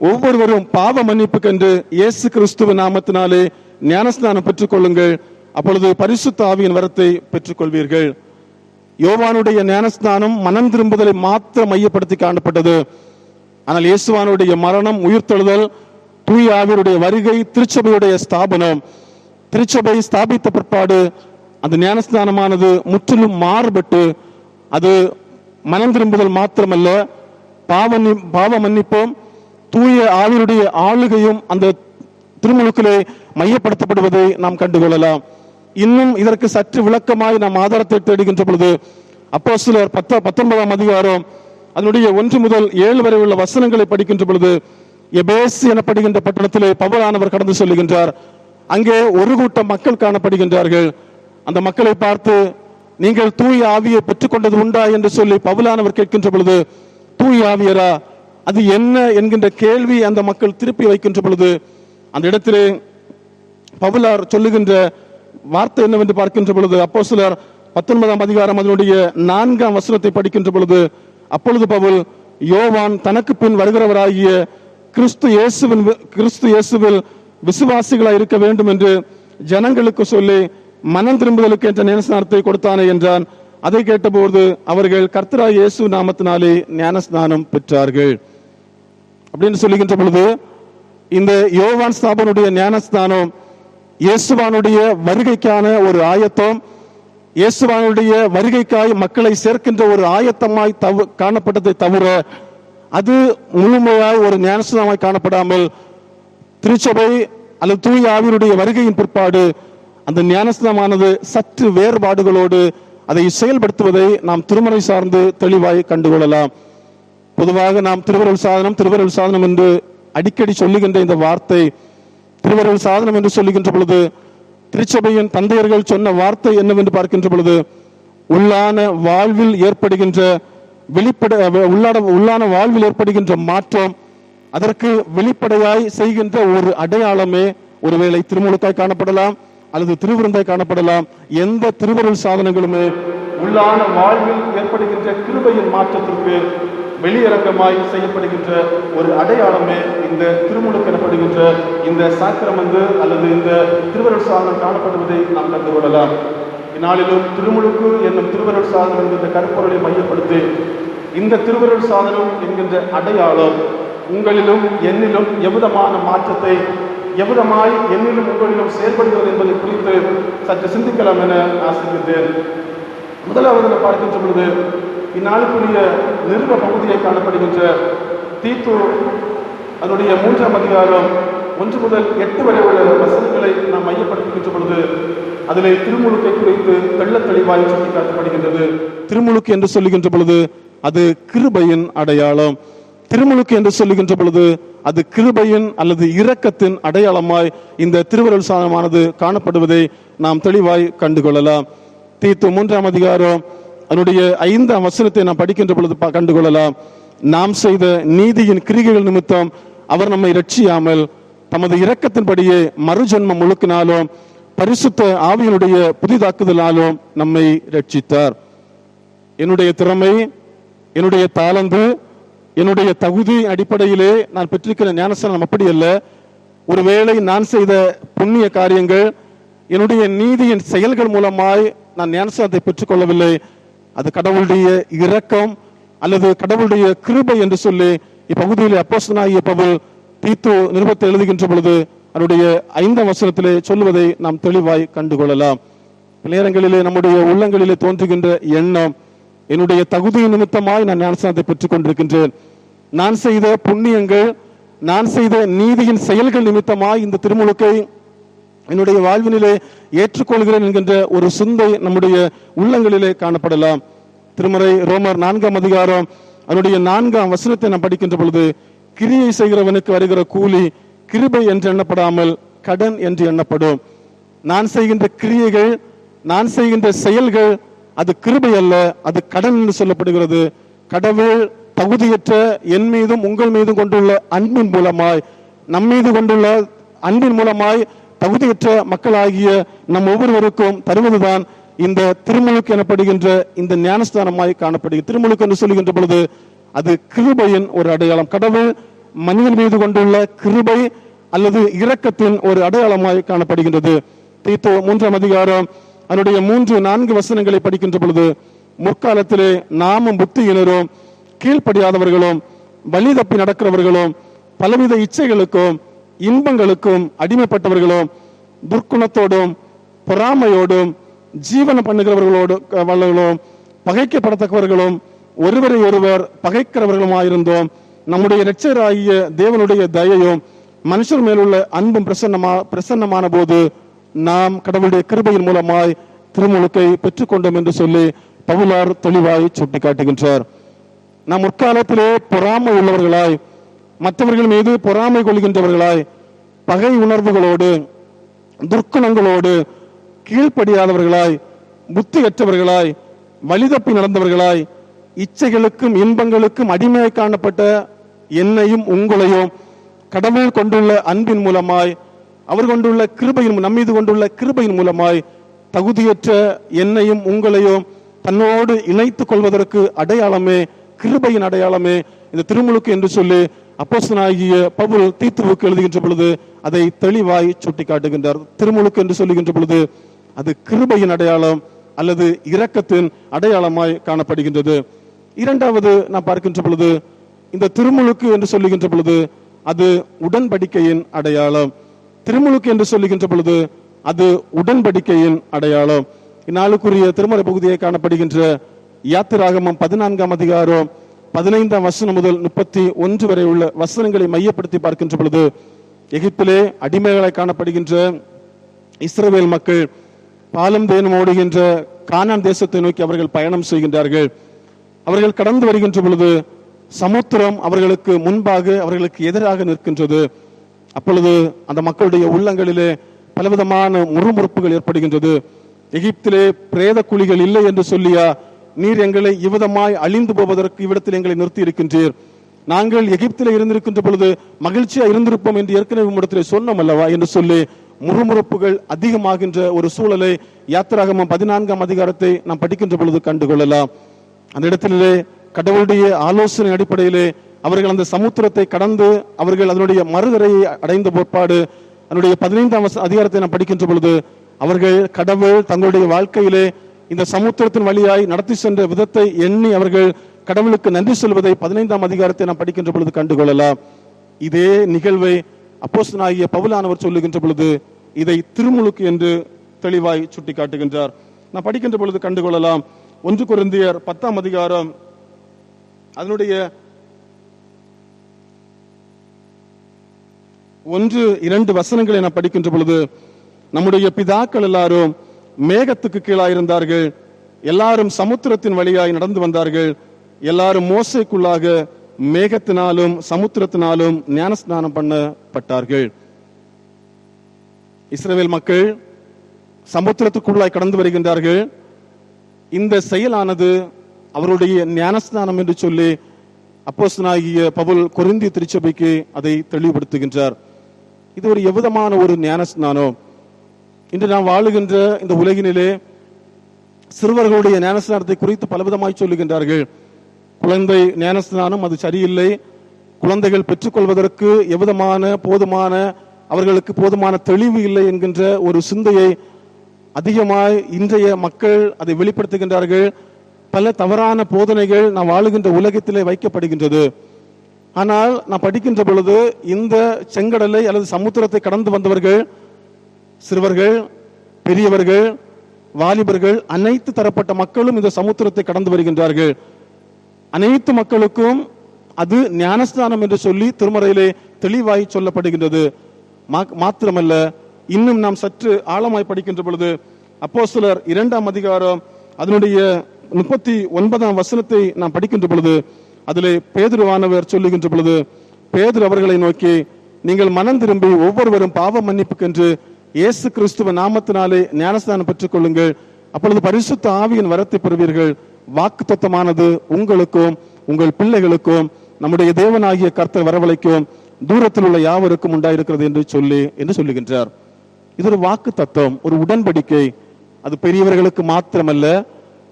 ஒவ்வொருவரும் பாவ மன்னிப்புக்கென்று இயேசு கிறிஸ்துவின் நாமத்தினாலே ஞானஸ்தானம் பெற்றுக் கொள்ளுங்கள், அப்பொழுது பரிசுத்த ஆவியின் வரத்தை பெற்றுக் கொள்வீர்கள். யோவானுடைய ஞானஸ்தானம் மனம் திரும்புதலை மாத்திரம் மையப்படுத்தி காணப்பட்டது. ஆனால் இயேசுவானுடைய மரணம், உயிர்த்தெழுதல், தூய ஆவியருடைய வருகை, திருச்சபையுடைய ஸ்தாபனம், திருச்சபை ஸ்தாபித்த பிற்பாடு அந்த ஞானஸ்தானமானது முற்றிலும் மாறுபட்டு அது மனம் திரும்புதல் மாத்திரமல்ல, பாவ மன்னிப்பும் தூய ஆவியருடைய ஆளுகையும் அந்த திருமுழுக்கிலே மையப்படுத்தப்படுவதை நாம் கண்டுகொள்ளலாம். இன்னும் இதற்கு சற்று விளக்கமாய் நாம் ஆதாரத்தை தேடுகின்ற பொழுது அப்போஸ்தலர் 19ஆம் அதிகாரம் அதனுடைய 1 முதல் 7 வரை உள்ள வசனங்களை படிக்கின்ற பொழுது, எபேசு எனப்படுகின்ற பட்டணத்திலே பவுலானவர் கடந்து சொல்லுகின்றார். அங்கே ஒரு கூட்டம் மக்கள் காணப்படுகின்றார்கள். அந்த மக்களை பார்த்து, நீங்கள் தூய ஆவியை பெற்றுக்கொண்டது உண்டா என்று சொல்லி பவுலானவர் கேட்கின்ற பொழுது, தூய ஆவியரா, அது என்ன என்கின்ற கேள்வி அந்த மக்கள் திருப்பி வைக்கின்ற பொழுது, அந்த இடத்திலே பவுலார் சொல்லுகின்ற வார்த்தை என்னவென்று பார்க்கின்ற பொழுது, அப்போஸ்தலர் 19ஆம் அதிகாரம் அதனுடைய 4ஆம் வசனத்தை படிக்கின்ற பொழுது, அப்பொழுது பவுல், யோவான் தனக்கு பின் வருகிறவராகிய கிறிஸ்து இயேசுவில் விசுவாசிகளாய் இருக்க வேண்டும் என்று ஜனங்களுக்கு சொல்லி மனம் திரும்புதலுக்கு என்ற ஞானஸ்நானத்தை கொடுத்தானே என்றான். அதை கேட்டபோது அவர்கள் கர்த்தராகிய இயேசு நாமத்தினாலே ஞானஸ்நானம் பெற்றார்கள் அப்படின்னு சொல்லுகின்ற பொழுது, இந்த யோவான் ஸ்தாபனுடைய ஞானஸ்நானம் இயேசுவானுடைய வருகைக்கான ஒரு ஆயத்தம், இயேசுவானுடைய வருகைக்காய் மக்களை சேர்க்கின்ற ஒரு ஆயத்தமாய் காணப்பட்டதை தவிர அது முழுமையாய் ஒரு ஞானஸ்நானமாய் காணப்படாமல், திருச்சபை அல்லது தூய ஆவியருடைய வருகையின் பிற்பாடு அந்த ஞானஸ்நானமானது சற்று வேறுபாடுகளோடு அதை செயல்படுத்துவதை நாம் திருமறை சார்ந்து தெளிவாய் கண்டுகொள்ளலாம். பொதுவாக நாம் திருவருள் சாதனம் என்று அடிக்கடி சொல்லுகின்ற இந்த வார்த்தை, திருவருள் சாதனம் என்று சொல்லுகின்ற பொழுது திருச்சபையின் தந்தையர்கள் சொன்ன வார்த்தை என்னவென்று பார்க்கின்ற பொழுது, உள்ளான வாழ்வில் ஏற்படுகின்ற உள்ளான வாழ்வில் ஏற்படுகின்ற மாற்றம், அதற்கு வெளிப்படையாய் செய்கின்ற ஒரு அடையாளமே ஒருவேளை திருமுழுக்காய் காணப்படலாம் அல்லது திருவிருந்தாய் காணப்படலாம். எந்த திருவருள் சாதனங்களுமே உள்ளான வாழ்வில் ஏற்படுகின்ற கிருபையின் மாற்றத்திற்கு வெளியிறக்கமாய் செய்யப்படுகின்ற ஒரு அடையாளமே இந்த திருமுழுக்கு எனப்படுகின்ற இந்த சாக்கிரமந்து அல்லது இந்த திருவருள் சாதனம் காணப்படுவதை நாம் கண்டுகொள்ளலாம். இந்நாளிலும் திருமுழுக்கு என்னும் திருவருள் சாதனம் என்கின்ற கருப்பொருளை மையப்படுத்தி இந்த திருவருள் சாதனம் என்கின்ற அடையாளம் உங்களிலும் என்னிலும் எவ்விதமான மாற்றத்தை எவ்விதமாய் என்னிலும் உங்களிலும் செயல்படுகிறது என்பதை குறித்து சற்று சிந்திக்கலாம் என ஆசிர்கின்றேன். முதலாவது பார்க்கின்ற பொழுது இந்நாளுக்குரிய நிருப பகுதியை காணப்படுகின்ற தீத்து அதனுடைய 3ஆம் அதிகாரம் 1 முதல் 8 வரை உள்ள வசனங்களை நாம் மையப்படுத்துகின்ற பொழுது அதிலே திருமுழுக்கை குறித்து தெள்ளத் தெளிவாய் சுட்டிக்காட்டப்படுகின்றது. திருமுழுக்கு என்று சொல்லுகின்ற பொழுது அது கிருபையின் அடையாளம். திருமுழுக்கு என்று சொல்லுகின்ற பொழுது அது கிருபையின் அல்லது இரக்கத்தின் அடையாளமாய் இந்த திருவருள் சாதனமானது காணப்படுவதை நாம் தெளிவாய் கண்டுகொள்ளலாம். தீத்து 3ஆம் அதிகாரம் அதனுடைய 5ஆம் வசனத்தை நாம் படிக்கின்ற பொழுது கண்டுகொள்ளலாம். நாம் செய்த நீதியின் கிரிகைகள் நிமித்தம் அவர் நம்மை ரட்சியாமல் தமது இரக்கத்தின்படியே மறுஜன்மம் முழுக்கினாலும் பரிசுத்த ஆவியினுடைய புதிதாக்குதலாலும் நம்மை ரட்சித்தார். என்னுடைய திறமை, என்னுடைய தாளந்து, என்னுடைய தகுதி அடிப்படையிலே நான் பெற்றிருக்கிற ஞானஸ்தானம் அப்படி அல்ல. ஒருவேளை நான் செய்த புண்ணிய காரியங்கள், என்னுடைய நீதியின் செயல்கள் மூலமாய் நான் ஞானஸ்தானத்தை பெற்றுக்கொள்ளவில்லை. அது கடவுளுடைய இரக்கம் அல்லது கடவுளுடைய கிருபை என்று சொல்லி இப்பகுதியிலே அப்போஸ்தலனாகிய பவுல் தீத்து நிருபத்தை எழுதுகின்ற பொழுது அவருடைய 5ஆம் வசனத்திலே சொல்லுவதை நாம் தெளிவாய் கண்டுகொள்ளலாம். நேரங்களிலே நம்முடைய உள்ளங்களிலே தோன்றுகின்ற எண்ணம், என்னுடைய தகுதி நிமித்தமாய் நான் ஞானஸ்தானத்தை பெற்றுக் கொண்டிருக்கின்றேன், நான் செய்த புண்ணியங்கள், நான் செய்த நீதியின் செயல்கள் நிமித்தமாய் இந்த திருமுழுக்கை என்னுடைய வாழ்வினிலே ஏற்றுக்கொள்கிறேன் என்கின்ற ஒரு சிந்தை நம்முடைய உள்ளங்களிலே காணப்படலாம். திருமறை ரோமர் 4ஆம் அதிகாரம் அதனுடைய 4ஆம் வசனத்தை நாம் படிக்கின்ற பொழுது கிரியை செய்கிறவனுக்கு வருகிற கூலி கிருபை என்று எண்ணப்படாமல் கடன் என்று எண்ணப்படும். நான் செய்கின்ற கிரியைகள், நான் செய்கின்ற செயல்கள் அது கிருபை அல்ல, அது கடன் என்று சொல்லப்படுகிறது. கடவுள் தகுதியற்ற என் மீதும் உங்கள் மீதும் கொண்டுள்ள அன்பின் மூலமாய், நம் மீது கொண்டுள்ள அன்பின் மூலமாய் தகுதியற்ற மக்களாகிய நம் ஒவ்வொருவருக்கும் தருவதுதான் இந்த திருமுழுக்கு எனப்படுகின்ற இந்த ஞானஸ்தானமாய் காணப்படுகிறது. திருமுழுக்கு என்று சொல்லுகின்ற பொழுது அது கிருபையின் ஒரு அடையாளம். கடவுள் மனிதன் மீது கொண்டுள்ள கிருபை அல்லது இரக்கத்தின் ஒரு அடையாளமாய் காணப்படுகின்றது. தீத்து 3ஆம் அதிகாரம் அதனுடைய 3-4 வசனங்களை படிக்கின்ற பொழுது முற்காலத்திலே நாமும் புத்தியினரும் கீழ்ப்படியாதவர்களும் வழி தப்பி நடக்கிறவர்களும் பலவித இச்சைகளுக்கும் இன்பங்களுக்கும் அடிமைப்பட்டவர்களும் துர்க்குணத்தோடும் பொறாமையோடும் ஜீவனம் பண்ணுகிறவர்களோடும் பகைக்கப்படத்தக்கவர்களும் ஒருவரை ஒருவர் பகைக்கிறவர்களுமாயிருந்தோம். நம்முடைய இரட்சகராகிய தேவனுடைய தயையும் மனுஷர் மேலுள்ள அன்பும் பிரசன்னமான போது நாம் கடவுளுடைய கிருபையின் மூலமாய் திருமுழுக்கை பெற்றுக்கொண்டோம் என்று சொல்லி பவுலார் தெளிவாய் சுட்டி காட்டுகின்றார். நாம் முற்காலத்திலே பொறாமை உள்ளவர்களாய், மற்றவர்கள் மீது பொறாமை கொள்கின்றவர்களாய், பகை உணர்வுகளோடு துர்க்குணங்களோடு கீழ்ப்படியாதவர்களாய், புத்தியற்றவர்களாய், வழிதப்பி நடந்தவர்களாய், இச்சைகளுக்கும் இன்பங்களுக்கும் அடிமையாய் காணப்பட்ட என்னையும் உங்களையும் கடவுள் கொண்டுள்ள அன்பின் மூலமாய், அவர் கொண்டுள்ள கிருபையின், நம்மீது கொண்டுள்ள கிருபையின் மூலமாய் தகுதியற்ற என்னையும் உங்களையும் தன்னோடு இணைத்துக் கொள்வதற்கு அடையாளமே, கிருபையின் அடையாளமே இந்த திருமுழுக்கு என்று சொல்லி அப்போஸ்தலனாகிய பவுல் தீத்துவுக்கு எழுதுகின்ற பொழுது அதை தெளிவாய் சுட்டி காட்டுகின்றார். திருமுழுக்கு என்று சொல்லுகின்ற பொழுது அது கிருபையின் அடையாளம் அல்லது இரக்கத்தின் அடையாளமாய் காணப்படுகின்றது. இரண்டாவது நாம் பார்க்கின்ற பொழுது இந்த திருமுழுக்கு என்று சொல்லுகின்ற பொழுது அது உடன்படிக்கையின் அடையாளம். திருமுழுக்கு என்று சொல்லுகின்ற பொழுது அது உடன்படிக்கையின் அடையாளம். இந்நாளுக்குரிய திருமறை பகுதியை காணப்படுகின்ற யாத்திராகமம் 14ஆம் அதிகாரம் 15ஆம் வசனம் முதல் 31 வரை உள்ள வசனங்களை மையப்படுத்தி பார்க்கின்ற பொழுது எகிப்திலே அடிமைகளாய் காணப்படுகின்ற இஸ்ரவேல் மக்கள் பாலும் தேனும் ஓடுகின்ற கானான் தேசத்தை நோக்கி அவர்கள் பயணம் செய்கின்றார்கள். அவர்கள் கடந்து வருகின்ற பொழுது சமுத்திரம் அவர்களுக்கு முன்பாக அவர்களுக்கு எதிராக நிற்கின்றது. அப்பொழுது அந்த மக்களுடைய உள்ளங்களிலே பலவிதமான முறுமுறுப்புகள் ஏற்படுகின்றது. எகிப்திலே பிரேத குழிகள் இல்லை என்று சொல்லியா நீர் எங்களை இவ்விதமாய் அழிந்து போவதற்கு இவ்விடத்தில் எங்களை நிறுத்தி இருக்கின்றீர்? நாங்கள் எகிப்திலே இருந்திருக்கின்ற பொழுது மகிழ்ச்சியா இருந்திருப்போம் என்று ஏற்கனவே உம்மிடத்திலே சொன்னோம் அல்லவா என்று சொல்லி முறுமுறுப்புகள் அதிகமாகின்ற ஒரு சூழலை யாத்திராகமம் 14ஆம் அதிகாரத்தை நாம் படிக்கின்ற பொழுது கண்டுகொள்ளலாம். அந்த இடத்திலே கடவுளுடைய ஆலோசனை அடிப்படையிலே அவர்கள் அந்த சமுத்திரத்தை கடந்து அவர்கள் அதனுடைய மறுதரையை அடைந்த பிற்பாடு அதனுடைய 15ஆம் அதிகாரத்தை நாம் படிக்கின்ற பொழுது அவர்கள் கடவுள் தங்களுடைய வாழ்க்கையிலே இந்த சமுத்திரத்தின் வழியாய் நடத்தி சென்ற விதத்தை எண்ணி அவர்கள் கடவுளுக்கு நன்றி சொல்வதை 15ஆம் அதிகாரத்தை நாம் படிக்கின்ற பொழுது கண்டுகொள்ளலாம். இதே நிகழ்வை அப்போஸ்தலனாகிய பவுலானவர் சொல்லுகின்ற பொழுது இதை திருமுழுக்கு என்று தெளிவாய் சுட்டி காட்டுகின்றார். நான் படிக்கின்ற பொழுது கண்டுகொள்ளலாம். 1 கொரிந்தியர் 10ஆம் அதிகாரம் அதனுடைய 1-2 வசனங்களை நான் படிக்கின்ற பொழுது, நம்முடைய பிதாக்கள் எல்லாரும் மேகத்துக்கு கீழாயிருந்தார்கள், எல்லாரும் சமுத்திரத்தின் வழியாய் நடந்து வந்தார்கள், எல்லாரும் மோசைக்குள்ளாக மேகத்தினாலும் சமுத்திரத்தினாலும் ஞானஸ்நானம் பண்ணப்பட்டார்கள். இஸ்ரவேல் மக்கள் சமுத்திரத்துக்குள்ளாய் கடந்து வருகின்றார்கள். இந்த செயலானது அவருடைய ஞானஸ்நானம் என்று சொல்லி அப்போஸ்தலனாகிய பவுல் கொரிந்திய திருச்சபைக்கு அதை தெளிவுபடுத்துகின்றார். இது ஒரு எவ்விதமான ஒரு ஞானஸ்நானம். இன்று நாம் வாழுகின்ற இந்த உலகினிலே சிறுவர்களுடைய ஞானஸ்நானத்தை குறித்து பலவிதமாய் சொல்லுகின்றார்கள். குழந்தை ஞானஸ்நானம் அது சரியில்லை, குழந்தைகள் பெற்றுக்கொள்வதற்கு எவ்விதமான போதுமான அவர்களுக்கு போதுமான தெளிவு இல்லை என்கின்ற ஒரு சிந்தையை அதிகமாய் இன்றைய மக்கள் அதை வெளிப்படுத்துகின்றார்கள். பல தவறான போதனைகள் நாம் வாழுகின்ற உலகத்திலே வைக்கப்படுகின்றது. ஆனால் நான் படிக்கின்ற பொழுது இந்த செங்கடலை அல்லது சமுத்திரத்தை கடந்து வந்தவர்கள் சிறுவர்கள், பெரியவர்கள், வாலிபர்கள், அனைத்து தரப்பட்ட மக்களும் இந்த சமுத்திரத்தை கடந்து வருகின்றார்கள். அனைத்து மக்களுக்கும் அது ஞானஸ்தானம் என்று சொல்லி திருமறையிலே தெளிவாய் சொல்லப்படுகின்றது. மாத்திரமல்ல, இன்னும் நாம் சற்று ஆழமாய் படிக்கின்ற பொழுது அப்போஸ்தலர் 2ஆம் அதிகாரம் அதனுடைய 39ஆம் வசனத்தை நாம் படிக்கின்ற பொழுது அதிலே பேதுருவானவர் சொல்லுகின்ற பொழுது, பேதுரு அவர்களை நோக்கி, நீங்கள் மனம் திரும்பி ஒவ்வொருவரும் பாவ மன்னிப்புக்கென்று இயேசு கிறிஸ்துவ நாமத்தினாலே ஞானஸ்தானம் பெற்றுக் கொள்ளுங்கள், அப்பொழுது பரிசுத்த ஆவியின் வரத்தை பெறுவீர்கள், வாக்குத்தத்தமானது உங்களுக்கும் உங்கள் பிள்ளைகளுக்கும் நம்முடைய தேவனாகிய கர்த்தர் வரவழைக்கும் தூரத்தில் உள்ள யாவருக்கும் உண்டாயிருக்கிறது என்று சொல்லுகின்றார். இது ஒரு வாக்கு தத்துவம், ஒரு உடன்படிக்கை. அது பெரியவர்களுக்கு மாத்திரமல்ல,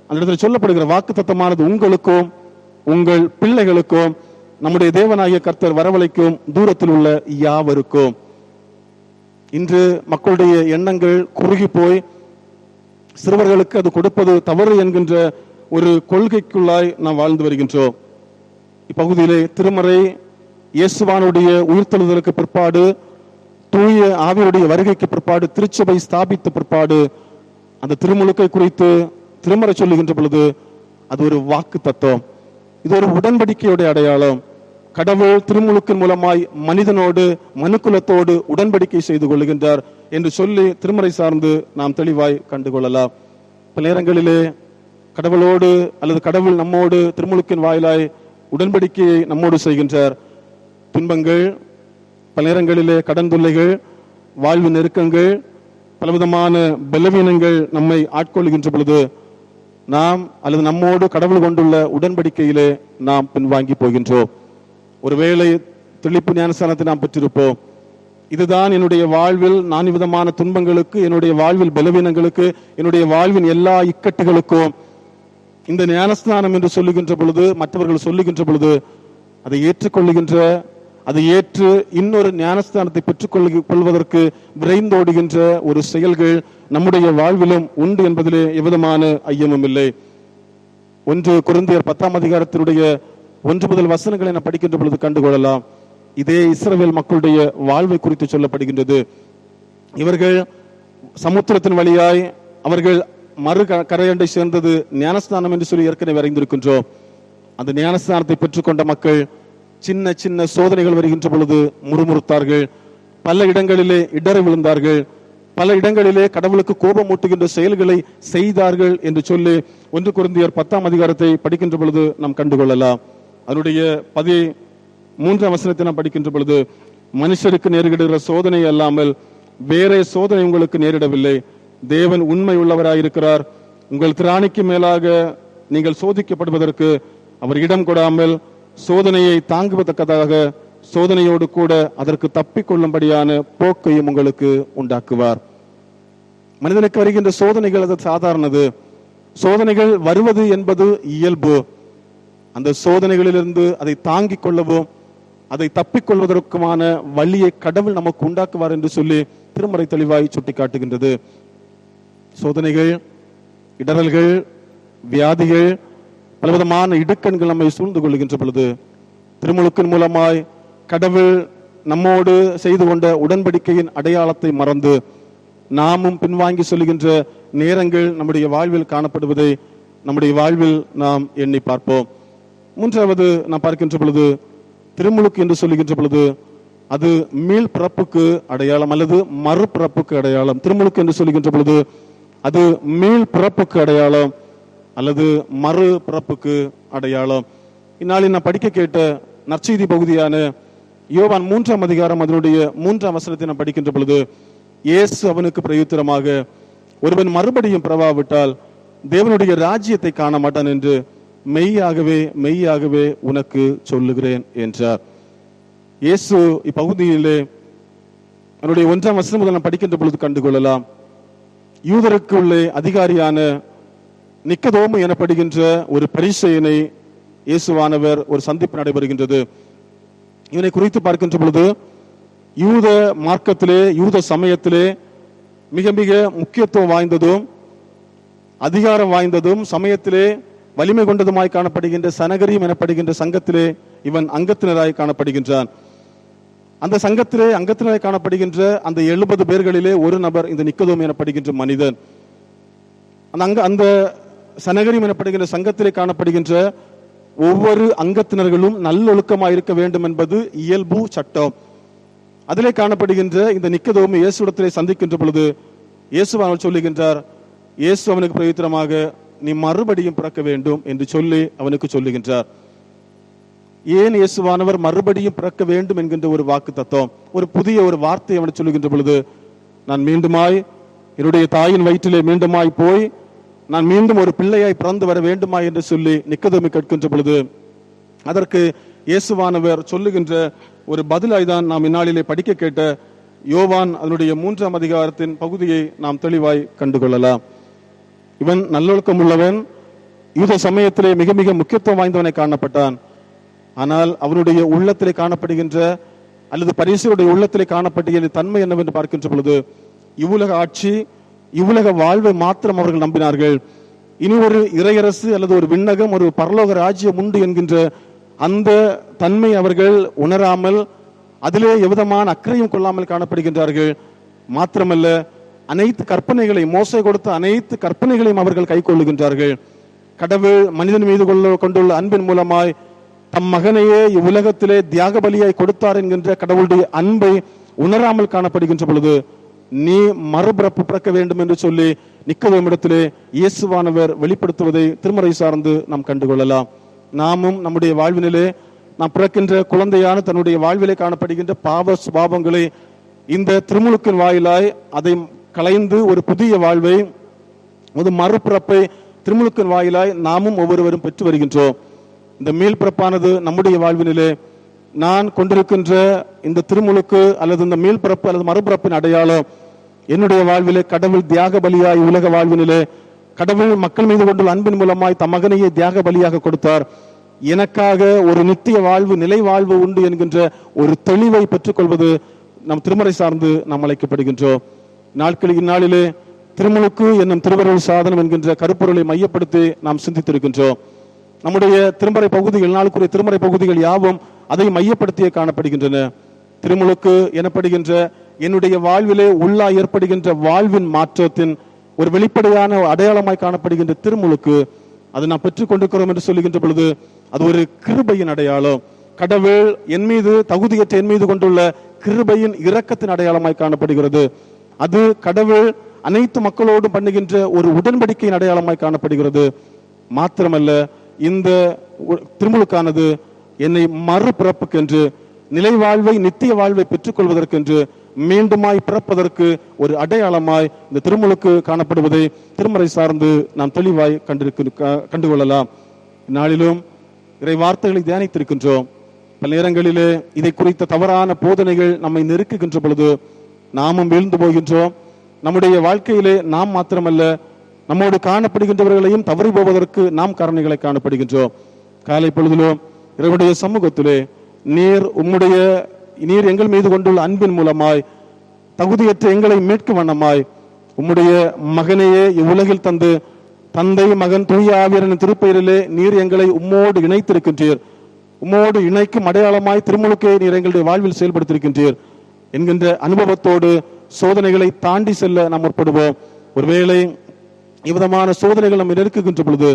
அந்த இடத்துல சொல்லப்படுகிற வாக்கு தத்தமானது உங்களுக்கும் உங்கள் பிள்ளைகளுக்கும் நம்முடைய தேவனாகிய கர்த்தர் வரவழைக்கும் தூரத்தில் உள்ள யாவருக்கும். இன்று மக்களுடைய எண்ணங்கள் குறுகி போய் சிறுவர்களுக்கு அது கொடுப்பது தவறு என்கின்ற ஒரு கொள்கைக்குள்ளாய் நாம் வாழ்ந்து வருகின்றோம். இப்பகுதியிலே திருமறை இயேசுவானுடைய உயிர்த்தெழுதலுக்கு பிற்பாடு, தூய ஆவியுடைய வருகைக்கு பிற்பாடு, திருச்சபை ஸ்தாபித்த பிற்பாடு அந்த திருமுழுக்கை குறித்து திருமறை சொல்லுகின்ற பொழுது அது ஒரு வாக்கு தத்துவம், இது ஒரு உடன்படிக்கையுடைய அடையாளம். கடவுள் திருமுழுக்கின் மூலமாய் மனிதனோடு மனுக்குலத்தோடு உடன்படிக்கை செய்து கொள்ளுகின்றார் என்று சொல்லி திருமறை சார்ந்து நாம் தெளிவாய் கண்டுகொள்ளலாம். பல நேரங்களிலே கடவுளோடு அல்லது கடவுள் நம்மோடு திருமுழுக்கின் வாயிலாய் உடன்படிக்கையை நம்மோடு செய்கின்றார். துன்பங்கள், பல நேரங்களிலே கடன் தொல்லைகள், வாழ்வு நெருக்கங்கள், பலவிதமான பலவீனங்கள் நம்மை ஆட்கொள்கின்ற பொழுது நாம் அல்லது நம்மோடு கடவுள் கொண்டுள்ள உடன்படிக்கையிலே நாம் பின்வாங்கி போகின்றோம். ஒருவேளை தெளிப்பு ஞானஸ்தானத்தை நாம் பெற்றிருப்போம். இதுதான் என்னுடைய வாழ்வில் நான் விதமான துன்பங்களுக்கு, என்னுடைய வாழ்வில் பலவீனங்களுக்கு, என்னுடைய வாழ்வின் எல்லா இக்கட்டுகளுக்கும் இந்த ஞானஸ்தானம் என்று சொல்லுகின்ற பொழுது, மற்றவர்கள் சொல்லுகின்ற பொழுது அதை ஏற்றுக்கொள்ளுகின்ற, அதை ஏற்று இன்னொரு ஞானஸ்தானத்தை பெற்றுக்கொள்வதற்கு விரைந்தோடுகின்ற ஒரு செயல்கள் நம்முடைய வாழ்விலும் உண்டு என்பதிலே எவ்விதமான ஐயமும் இல்லை. 1 கொரிந்தியர் 10ஆம் அதிகாரத்தினுடைய 1 முதல் வசனங்களை நான் படிக்கின்ற பொழுது கண்டுகொள்ளலாம். இதே இஸ்ரவேல் மக்களுடைய வாழ்வை குறித்து சொல்லப்படுகின்றது. இவர்கள் சமுத்திரத்தின் வழியாய் அவர்கள் மறு கரையண்டை சேர்ந்தது ஞானஸ்தானம் என்று சொல்லி ஏற்கனவே அறிந்திருக்கின்றோம். அந்த ஞானஸ்தானத்தை பெற்றுக்கொண்ட மக்கள் சின்ன சின்ன சோதனைகள் வருகின்ற பொழுது முறுமுறுத்தார்கள், பல இடங்களிலே இடறி விழுந்தார்கள், பல இடங்களிலே கடவுளுக்கு கோபம் ஊட்டுகின்ற செயல்களை செய்தார்கள் என்று சொல்லி 1 கொரிந்தியர் 10ஆம் அதிகாரத்தை படிக்கின்ற பொழுது நாம் கண்டுகொள்ளலாம். அதனுடைய 13ஆம் வசனத்தை நாம் படிக்கின்ற பொழுது, மனுஷருக்கு நேரிடுகிற சோதனை அல்லாமல் வேற சோதனை உங்களுக்கு நேரிடவில்லை, தேவன் உண்மை உள்ளவராயிருக்கிறார், உங்கள் திராணிக்கு மேலாக நீங்கள் சோதிக்கப்படுவதற்கு அவர் இடம் கொடாமல் சோதனையை தாங்குவதற்காக சோதனையோடு கூட அதற்கு தப்பிக்கொள்ளும்படியான போக்கையும் உங்களுக்கு உண்டாக்குவார். மனிதனுக்கு வருகின்ற சோதனைகள் அது சாதாரணது. சோதனைகள் வருவது என்பது இயல்பு. அந்த சோதனைகளிலிருந்து அதை தாங்கிக் கொள்ளவும் அதை தப்பிக்கொள்வதற்குமான வழியை கடவுள் நமக்கு உண்டாக்குவார் என்று சொல்லி திருமறை தெளிவாய் சுட்டி காட்டுகின்றது. சோதனைகள், இடரல்கள், வியாதிகள், பலவிதமான இடுக்கண்கள் நம்மை சூழ்ந்து கொள்கின்ற பொழுது திருமுழுக்கின் மூலமாய் கடவுள் நம்மோடு செய்து கொண்ட உடன்படிக்கையின் அடையாளத்தை மறந்து நாமும் பின்வாங்கி சொல்லுகின்ற நேரங்கள் நம்முடைய வாழ்வில் காணப்படுவதை நம்முடைய வாழ்வில் நாம் எண்ணி பார்ப்போம். மூன்றாவது நாம் பார்க்கின்ற பொழுது திருமுழுக்கு என்று சொல்லுகின்ற பொழுது அது மீள் பிறப்புக்கு அடையாளம் அல்லது மறுபிறப்புக்கு அடையாளம். திருமுழுக்கு என்று சொல்லுகின்ற பொழுது அது மீள் பிறப்புக்கு அடையாளம் அல்லது மறு பிறப்புக்கு அடையாளம். இந்நாளில் நான் படிக்க கேட்ட நற்செய்தி பகுதியான யோவான் 3ஆம் அதிகாரம் அதனுடைய 3ஆம் வசனத்தை நாம் படிக்கின்ற பொழுது இயேசு அவனுக்கு பிரயுத்தரமாக, ஒருவன் மறுபடியும் பிறவாவிட்டால் தேவனுடைய ராஜ்யத்தை காண மாட்டான் என்று மெய்யாகவே மெய்யாகவே உனக்கு சொல்லுகிறேன் என்றார். இயேசு இப்பகுதியிலே அவருடைய 1ஆம் வசனம் முதல் நாம் படிக்கின்ற பொழுது கண்டுகொள்ளலாம். யூதருக்கு உள்ளே அதிகாரியான நிக்கதோமு எனப்படுகின்ற ஒரு பரிசேயனை இயேசுவானவர் ஒரு சந்திப்பு நடைபெறுகின்றது. இவனை குறித்து பார்க்கின்ற பொழுது யூத மார்க்கத்திலே யூத சமயத்திலே மிக மிக முக்கியத்துவம் வாய்ந்ததும் அதிகாரம் வாய்ந்ததும் சமயத்திலே வலிமை கொண்டதுமாய் காணப்படுகின்ற சனகரியம் எனப்படுகின்ற சங்கத்திலே இவன் அங்கத்தினராய் காணப்படுகின்றான். அந்த சங்கத்திலே அங்கத்தினராய் காணப்படுகின்ற அந்த 70 பேர்களிலே ஒரு நபர் இந்த நிக்கதோமு எனப்படுகின்ற மனிதன். அந்த சனகரியம் எனப்படுகின்ற சங்கத்திலே காணப்படுகின்ற ஒவ்வொரு அங்கத்தினர்களும் நல்லொழுக்கமாய் இருக்க வேண்டும் என்பது இயல்பு சட்டம். அதிலே காணப்படுகின்ற இந்த நிக்கதோமு இயேசுவிடத்திலே சந்திக்கின்ற பொழுது இயேசுவானவர் சொல்லுகின்றார், இயேசு அவனுக்கு பிரயுத்தரமாக, நீ மறுபடியும் பிறக்க வேண்டும் என்று சொல்லி அவனுக்கு சொல்லுகின்றார். ஏன் இயேசுவானவர் மறுபடியும் பிறக்க வேண்டும் என்கின்ற ஒரு வாக்கு தத்துவம், ஒரு புதிய ஒரு வார்த்தை அவனுக்கு சொல்லுகின்ற பொழுது, நான் மீண்டுமாய் என்னுடைய தாயின் வயிற்றிலே மீண்டுமாய் போய் நான் மீண்டும் ஒரு பிள்ளையாய் பிறந்து வர வேண்டுமா என்று சொல்லி நிக்கதோமு கேட்கின்ற பொழுது அதற்கு இயேசுவானவர் சொல்லுகின்ற ஒரு பதிலாய் தான் நாம் இந்நாளிலே படிக்க கேட்ட யோவான் அதனுடைய 3ஆம் அதிகாரத்தின் பகுதியை நாம் தெளிவாய் கண்டுகொள்ளலாம். இவன் நல்லொழுக்கம் உள்ளவன், யூத சமயத்திலே மிக மிக முக்கியத்துவம் வாய்ந்தவனை காணப்பட்டான். ஆனால் அவனுடைய உள்ளத்திலே காணப்படுகின்ற அல்லது பரிசேயருடைய உள்ளத்திலே காணப்பட்ட தன்மை என்னவென்று பார்க்கின்ற பொழுது இவ்வுலக ஆட்சி இவ்வுலக வாழ்வை மாத்திரம் அவர்கள் நம்பினார்கள். இனி ஒரு இறையரசு அல்லது ஒரு விண்ணகம் ஒரு பரலோக ராஜ்யம் உண்டு என்கின்ற அந்த தன்மை அவர்கள் உணராமல் அதிலே எவ்விதமான அக்கறையும் கொள்ளாமல் காணப்படுகின்றார்கள். மாத்திரமல்ல, அனைத்து கற்பனைகளை மோசை கொடுத்த அனைத்து கற்பனைகளையும் அவர்கள் கை கொள்ளுகின்றார்கள். கடவுள் மனிதன் மீது கொண்டுள்ள அன்பின் மூலமாய் தம் மகனையே இவ்வுலகத்திலே தியாக பலியாய் கொடுத்தார் என்கின்ற கடவுளுடைய அன்பை உணராமல் காணப்படுகின்ற பொழுது நீ மறுபிறப்பு பிறக்க வேண்டும் என்று சொல்லி நிக்கதோமிடத்திலே இயேசுவானவர் வெளிப்படுத்துவதை திருமறை சார்ந்து நாம் கண்டுகொள்ளலாம். நாமும் நம்முடைய வாழ்வினிலே நாம் பிறக்கின்ற குழந்தையான தன்னுடைய வாழ்விலே காணப்படுகின்ற பாவ சுபாவங்களை இந்த திருமுழுக்கின் வாயிலாய் அதை களைந்து ஒரு புதிய வாழ்வை ஒரு மறுபிறப்பை திருமுழுக்கின் வாயிலாய் நாமும் ஒவ்வொருவரும் பெற்று வருகின்றோம். இந்த மீள் பிறப்பானது நம்முடைய வாழ்வினிலே நான் கொண்டிருக்கின்ற இந்த திருமுழுக்கு அல்லது இந்த மீள் பிறப்பு அல்லது மறுபிறப்பின் அடையாளம் என்னுடைய வாழ்விலே கடவுள் தியாக பலியாய் உலக வாழ்வினிலே கடவுள் மக்கள் மீது கொண்டுள்ள அன்பின் மூலமாய் தம் மகனையே தியாக பலியாக கொடுத்தார். எனக்காக ஒரு நித்திய வாழ்வு நிலை வாழ்வு உண்டு என்கின்ற ஒரு தெளிவை பெற்றுக்கொள்வது நம் திருமறை சார்ந்து நாம் அழைக்கப்படுகின்றோம். இந்நாளிலே திருமுழுக்கு என்னும் திருவருள் சாதனம் என்கின்ற கருப்பொருளை மையப்படுத்தி நாம் சிந்தித்திருக்கின்றோம். நம்முடைய திருமறை பகுதிகள் நாளுக்குரிய திருமறை பகுதிகள் யாவும் அதை மையப்படுத்தியே காணப்படுகின்றன. திருமுழுக்கு எனப்படுகின்ற என்னுடைய வாழ்விலே உள்ளா ஏற்படுகின்ற வாழ்வின் மாற்றத்தின் ஒரு வெளிப்படையான அடையாளமாய் காணப்படுகின்ற திருமுழுக்கு அதை நாம் பெற்றுக் கொண்டிருக்கிறோம் என்று சொல்லுகின்ற பொழுது அது ஒரு கிருபையின் அடையாளம். கடவுள் என் மீது தகுதியற்ற என் மீது கொண்டுள்ள கிருபையின் இரக்கத்தின் அடையாளமாய் காணப்படுகிறது. அது கடவுள் அனைத்து மக்களோடும் பண்ணுகின்ற ஒரு உடன்படிக்கையின் அடையாளமாய் காணப்படுகிறது. மாத்திரமல்ல, இந்த திருமுழுக்கானது என்னை மறுபிறப்புக்கென்று நிலை வாழ்வை நித்திய வாழ்வை பெற்றுக் கொள்வதற்கென்று மீண்டுமாய் பிறப்பதற்கு ஒரு அடையாளமாய் இந்த திருமுழுக்கு காணப்படுவதை திருமறை சார்ந்து நாம் தெளிவாய் கண்டுகொள்ளலாம். நாளிலும் இறை வார்த்தைகளை தியானித்திருக்கின்றோம். பல நேரங்களிலே இதை குறித்த தவறான போதனைகள் நம்மை நெருக்குகின்ற பொழுது நாமும் வீழ்ந்து போகின்றோம். நம்முடைய வாழ்க்கையிலே நாம் மாத்திரமல்ல, நம்மோடு காணப்படுகின்றவர்களையும் தவறி போவதற்கு நாம் காரணிகளை காணப்படுகின்றோம். காலை பொழுதிலும் இறைவனுடைய சமூகத்திலே நீர் எங்கள் மீது கொண்டுள்ள அன்பின் மூலமாய் தகுதியற்ற எங்களை மீட்கும் வண்ணமாய் உம்முடைய மகனையே இவ்வுலகில் தந்து தந்தை மகன் தூய ஆவியரின் திருப்பெயரிலே நீர் எங்களை உம்மோடு இணைத்திருக்கின்றீர். உம்மோடு இணைக்கும் அடையாளமாய் திருமுழுக்கை நீர் எங்களுடைய வாழ்வில் செயல்படுத்தியிருக்கின்றீர் என்கின்ற அனுபவத்தோடு சோதனைகளை தாண்டி செல்ல நாம் முற்படுவோம். ஒருவேளை இவ்விதமான சோதனைகள் நம்ம நெருக்குகின்ற பொழுது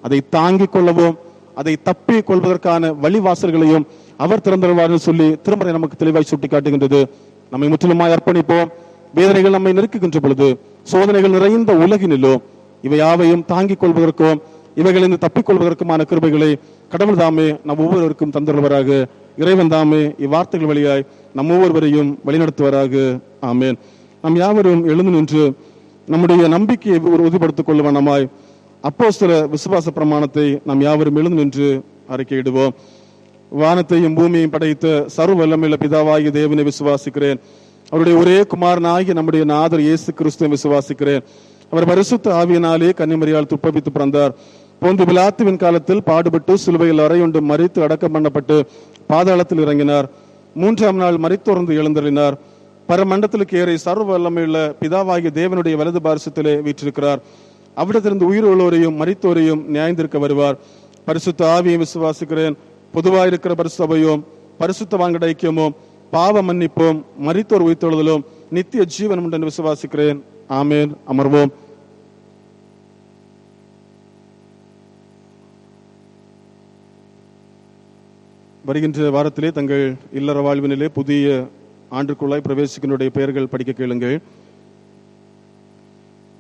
அதை தாங்கிக் கொள்ளவும் அதை தப்பி கொள்வதற்கான வழிவாசல்களையும் அவர் திறந்துள்ளார் சொல்லி திருமறை நமக்கு தெளிவாய் சுட்டி காட்டுகின்றது. நம்மை முற்றிலுமாய் அர்ப்பணிப்போம். வேதனைகள் நம்மை நெருக்குகின்ற பொழுது, சோதனைகள் நிறைந்த உலகினிலோ இவை யாவையும் தாங்கிக் கொள்வதற்கும் இவைகளிலிருந்து தப்பிக்கொள்வதற்குமான கிருபைகளை கடவுள் தாமே நம் ஒவ்வொருவருக்கும் தந்துள்ளவராக. இறைவன் தாமே இவ்வார்த்தைகள் வழியாய் நம் ஒவ்வொருவரையும் வழிநடத்துவராக. ஆமேன். நாம் யாவரும் எழுந்து நின்று நம்முடைய நம்பிக்கையை உறுதிப்படுத்திக் கொள்ளுவனமாய் அப்போஸ்தல விசுவாச பிரமாணத்தை நாம் யாவரும் எழுந்து நின்று அறிக்கையிடுவோம். வானத்தையும் பூமியையும் படைத்த சர்வ வல்லமையுள்ள பிதாவாகிய தேவனை விசுவாசிக்கிறேன். அவருடைய ஒரே குமாரனாகிய நம்முடைய நாதர் இயேசு கிறிஸ்துவை விசுவாசிக்கிறேன். அவர் பரிசுத்த ஆவியினாலே கன்னிமரியால் துப்பபித்து பிறந்தார். போன்று பிலாத்துவின் காலத்தில் பாடுபட்டு சிலுவையில் அறையுண்டு மரித்து அடக்கம் பண்ணப்பட்டு பாதாளத்தில் இறங்கினார். 3ஆம் நாள் மரித்தோர்ந்து எழுந்தருளினார். பரமண்டலத்திற்கு ஏறி சர்வ வல்லமையுள்ள பிதாவாகிய தேவனுடைய வலது பாரசத்திலே வீற்றிருக்கிறார். அவ்விடத்திலிருந்து உயிர் உள்ளோரையும் மரித்தோரையும் நியாயந்திருக்க வருவார். பரிசுத்த ஆவியை விசுவாசிக்கிறேன். பொதுவாயிருக்கிற பரிசுத்தபையும் பரிசுத்தவான்கள் ஐக்கியமும் பாவ மன்னிப்போம் மரித்தோர் உயிர்த்தெழுதலும் நித்திய ஜீவனம் என்று விசுவாசிக்கிறேன். ஆமேன். அமர்வோம். வருகின்ற வாரத்திலே தங்கள் இல்லற வாழ்வினிலே புதிய ஆண்டுக்குள்ளாய் பிரவேசிக்கினுடைய பெயர்கள் படிக்க கேளுங்கள்.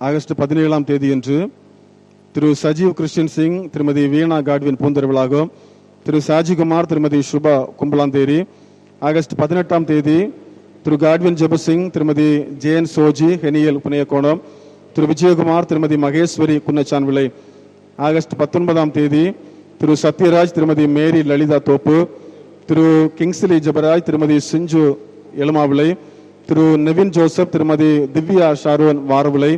ஆகஸ்ட் 17ஆம் தேதியன்று திரு சஜீவ் கிருஷ்ணன் சிங், திருமதி வீணா காட்வின் பூந்தரவிழாகும். திரு சாஜிகுமார், திருமதி சுபா கும்பலாந்தேரி. ஆகஸ்ட் 18ஆம் தேதி திரு காட்வின் ஜெபசிங், திருமதி ஜேன் சோஜி ஹெனியல் புனையக்கோணம். திரு விஜயகுமார், திருமதி மகேஸ்வரி குன்னச்சான்விளை. ஆகஸ்ட் 19ஆம் தேதி திரு சத்யராஜ், திருமதி மேரி லலிதா தோப்பு. திரு கிங்ஸ்லி ஜபராஜ், திருமதி சிஞ்சு எலுமாவிளை. திரு நெவின் ஜோசப், திருமதி திவ்யா ஷாரோன் வாரவிளை.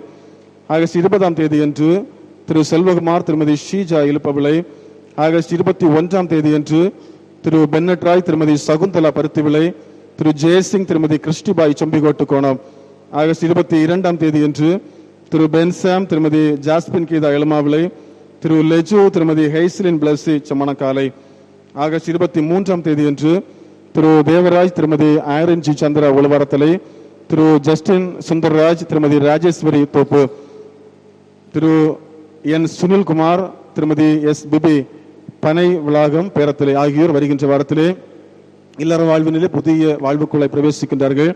ஆகஸ்ட் 20ஆம் தேதியன்று திரு செல்வகுமார், திருமதி ஷீஜா இழுப்பவிளை. ஆகஸ்ட் 21ஆம் தேதியன்று திரு பென்னட் ராய், திருமதி சகுந்தலா பருத்திவிளை. திரு ஜெயசிங், திருமதி கிறிஸ்டிபாய் சொம்பிகோட்டு கோணம். ஆகஸ்ட் 22ஆம் தேதியன்று திரு பென்சாம், திருமதி ஜாஸ்பின் கீதா எலுமாவிளை. திரு லெஜு, திருமதி ஹெய்ஸ்லின் பிளஸி சமணக்காலை. ஆகஸ்ட் 23ஆம் தேதியன்று திரு தேவராஜ், திருமதி ஆரன் ஜி சந்திரா உளவரத்தலை. திரு ஜஸ்டின் சுந்தர்ராஜ், திருமதி ராஜேஸ்வரி தோப்பு. திரு என் சுனில்குமார், திருமதி எஸ் பிபி பனை விளாகம் பேரத்தலை ஆகியோர் வருகின்ற வாரத்திலே இல்லற வாழ்வினிலே புதிய வாழ்வுக்குள்ளே பிரவேசிக்கின்றார்கள்.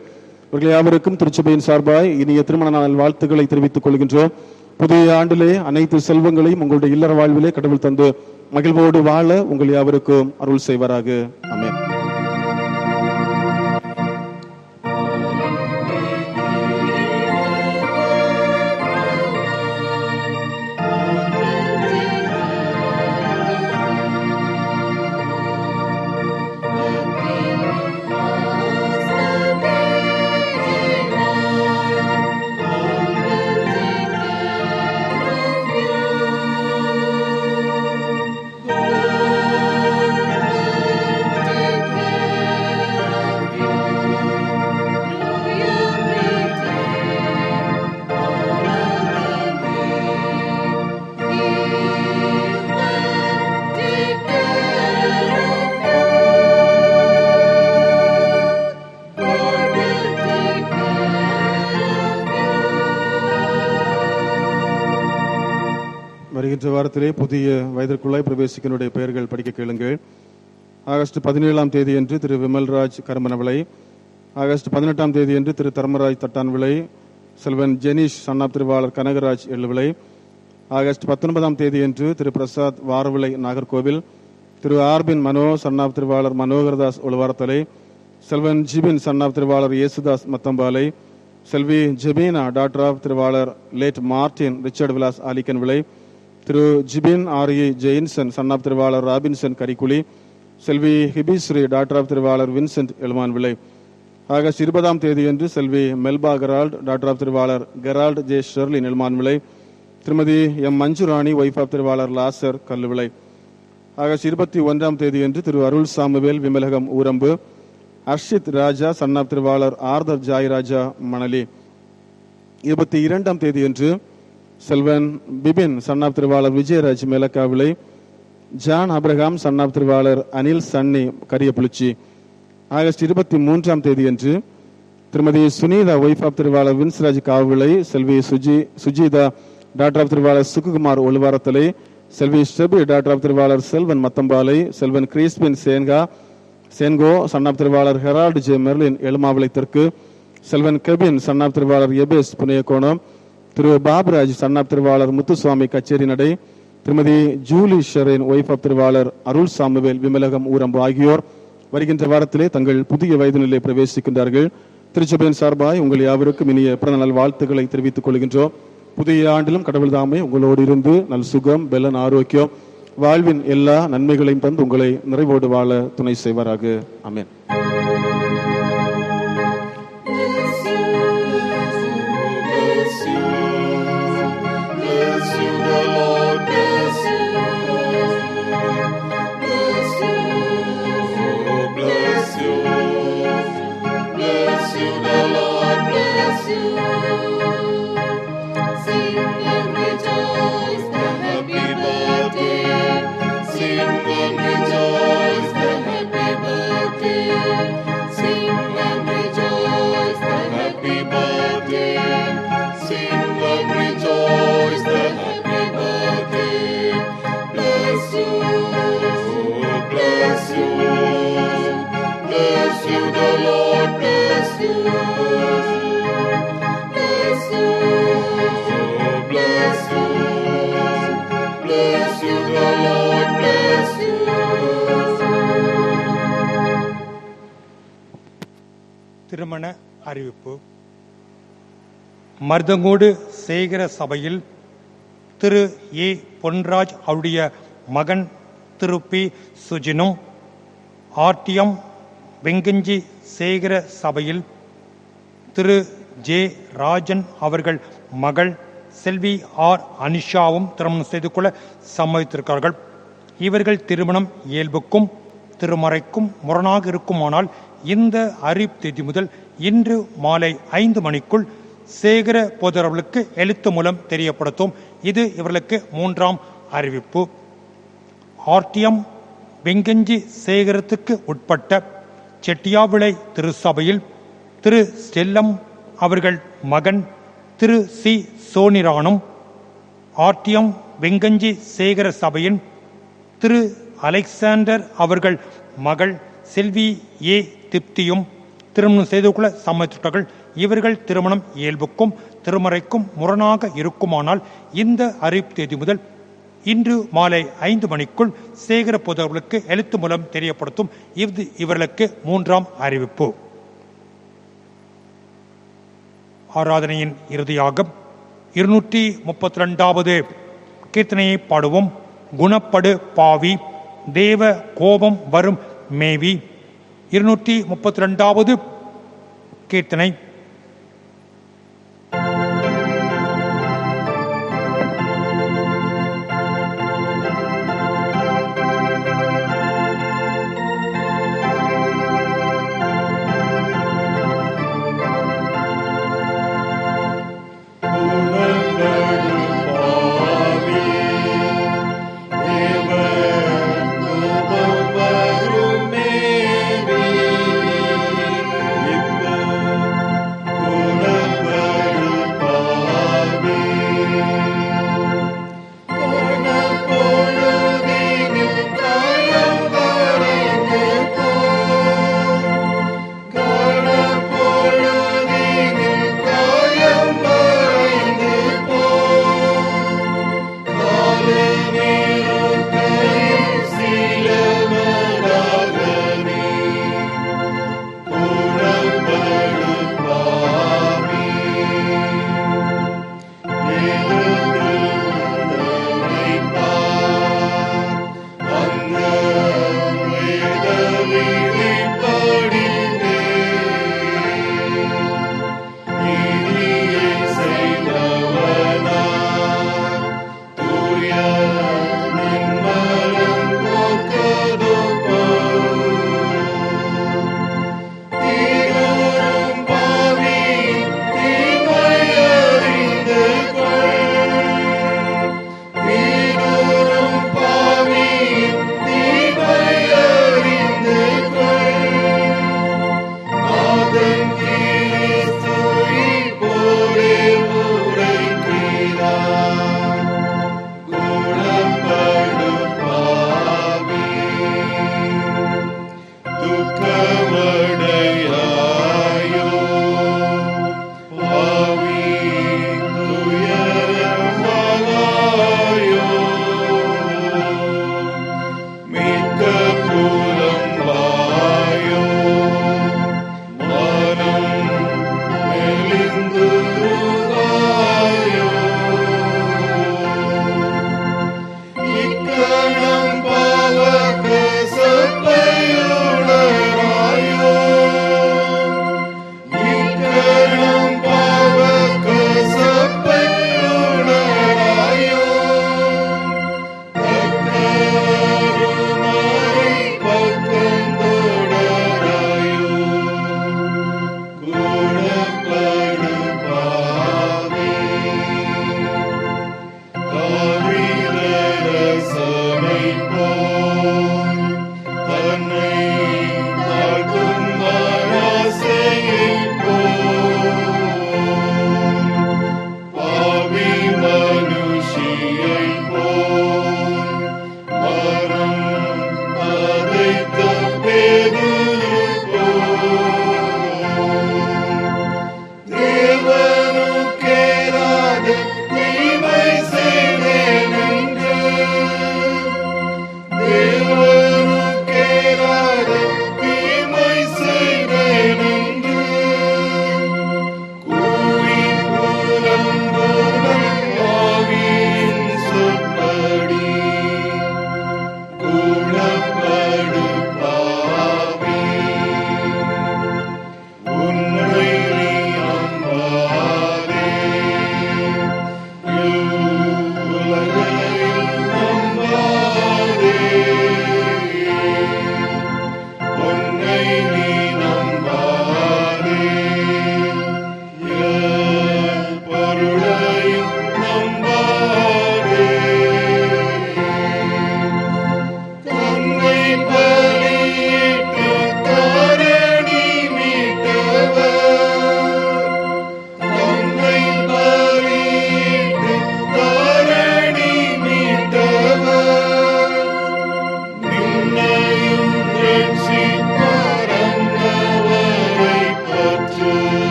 இவர்கள் யாவருக்கும் திருச்சபையின் சார்பாய் இனிய திருமண நாள் வாழ்த்துக்களை தெரிவித்துக் கொள்கின்றோம். புதிய ஆண்டிலே அனைத்து செல்வங்களையும் உங்களுடைய இல்லற வாழ்விலே கடவுள் தந்து மகிழ்வோடு வாழ உங்கள் யாவருக்கும் அருள் செய்வாராக. ஆமென். வருகின்ற வாரத்திலே புதிய வயதிற்குள்ளாய் பிரவேசிக்கனுடைய பெயர்கள் படிக்க கேளுங்கள். ஆகஸ்ட் 17ஆம் தேதியன்று திரு விமல்ராஜ் கருமனவிளை. ஆகஸ்ட் 18ஆம் தேதியன்று திரு தர்மராஜ் தட்டான்விளை. செல்வன் ஜெனிஷ் சன்னாப் திருவாளர் கனகராஜ் எள்ளுவிளை. ஆகஸ்ட் 19ஆம் தேதியன்று திரு பிரசாத் வாரவிளை நாகர்கோவில். திரு ஆர்பின் மனோ சன்னாப் திருவாளர் மனோகர்தாஸ் உளவாரத்தலை. செல்வன் ஜிபின் சன்னாப் திருவாளர் இயேசுதாஸ் மத்தம்பாலை. செல்வி ஜெபீனா டாக்டர் ஆஃப் திருவாளர் லேட் மார்டின் ரிச்சர்ட் விலாஸ் ஆலிக்கன் விளை. திரு ஜிபின் ஆர்இ ஜெயின்சன் சன்னாப் திருவாளர் ராபின்சன் கரிக்குழி. செல்வி ஹிபிஸ்ரீ டாக்டர் ஆஃப் திருவாளர் வின்சென்ட் எல்மான் விளை. ஆகஸ்ட் 20ஆம் தேதியன்று செல்வி மெல்பா கெரால்ட் டாக்டர் ஆஃப் திருவாளர் கெரால்ட் ஜே ஷெர்லின் எல்மான் விளை. திருமதி எம் மஞ்சுராணி ஒய்ஃப் ஆஃப் திருவாளர் லாசர் கல்லு விளை. ஆகஸ்ட் 21ஆம் தேதியன்று திரு அருள் சாமுவேல் விமலகம் ஊரம்பு. அர்ஷித் ராஜா சன்னாப் திருவாளர் ஆர்தர் ஜாய் ராஜா மணலி. 22ஆம் தேதியன்று செல்வன் பிபின் சன் ஆஃப் திருவாளர் Vijayaraj Melakkavilai, John Abraham son of திருவாளர் அனில் சன்னி கரியப்புளிச்சி. ஆகஸ்ட் 23ஆம் தேதியன்று திருமதி சுனீதா ஒய்ஃப் ஆஃப் திருவாளர் வின்ஸ்ராஜ் காவிளை, செல்வி சுஜிதா டாக்டர் ஆஃப் திருவாளர் சுகுமார் ஒழுவாரத்தலை, செல்வி ஸ்டெபி டாக்டர் ஆஃப் திருவாளர் செல்வன் மத்தம்பாலை, செல்வன் கிறிஸ்பின் சேன்கோ சன் ஆஃப் திருவாளர் ஹெரால்டு ஜே மெர்லின் எழுமாவிளை தெற்கு, செல்வன் கெபின் சன் ஆஃப் திருவாளர் எபேஸ் புனியகோணம், திரு பாபராஜ் சன் ஆஃப் திருவாளர் முத்துசுவாமி கச்சேரி நடை, திருமதி ஜூலி ஷெரின் ஒய்ஃப் ஆஃப் திருவாளர் அருள் சாமுவேல் விமலகம் ஊரம்பு ஆகியோர் வருகின்ற வாரத்திலே தங்கள் புதிய வயது நிலையை பிரவேசிக்கின்றார்கள். திருச்சபையின் சார்பாய் உங்கள் யாவருக்கும் இனிய பிறந்த நல் வாழ்த்துக்களை தெரிவித்துக் கொள்கின்றோம். புதிய ஆண்டிலும் கடவுள் தாமே உங்களோடு இருந்து நல் சுகம், பெலன், ஆரோக்கியம், வாழ்வின் எல்லா நன்மைகளையும் தந்து உங்களை நிறைவோடு வாழ துணை செய்வாராக. ஆமென். திருமண அறிவிப்பு. மருதங்கோடு சேகர சபையில் திரு ஏ பொன்ராஜ் அவருடைய மகன் திரு பி சுஜினும், ஆர்டிஎம் வெங்கஞ்சி சேகர சபையில் திரு ஜே ராஜன் அவர்கள் மகள் செல்வி ஆர் அனிஷாவும் திருமணம் செய்து கொள்ள சம்மதித்திருக்கிறார்கள். இவர்கள் திருமணம் இயல்புக்கும் திருமறைக்கும் முரணாக இருக்குமானால் இந்த அறிவிப்பு தேதி முதல் இன்று மாலை 5 மணிக்குள் சேகர போதரவர்களுக்கு எழுத்து மூலம் தெரியப்படுத்தும். இது இவர்களுக்கு 3ஆம் அறிவிப்பு. ஆர்டிஎம் வெங்கஞ்சி சேகரத்துக்கு உட்பட்ட செட்டியாவிளை திருச்சபையில் திரு ஸ்டெல்லம் அவர்கள் மகன் திரு சி சோனிரானும், ஆர்டிஎம் வெங்கஞ்சி சேகர சபையின் திரு அலெக்சாண்டர் அவர்கள் மகள் செல்வி ஏ திப்தியும் திருமணம் செய்து கொள்ள சம்மதித்தார்கள். இவர்கள் திருமணம் இயல்புக்கும் திருமறைக்கும் முரணாக இருக்குமானால் இந்த அறிவிப்பு தேதி முதல் இன்று மாலை 5 மணிக்குள் சேகர பொதுவர்களுக்கு எழுத்து மூலம் தெரியப்படுத்தும். இது இவர்களுக்கு 3ஆம் அறிவிப்பு. ஆராதனையின் இறுதியாக 232வது கீர்த்தனையை பாடுவோம். குணப்படு பாவி, தேவ கோபம் வரும் மேவி. 232வது கீர்த்தனை.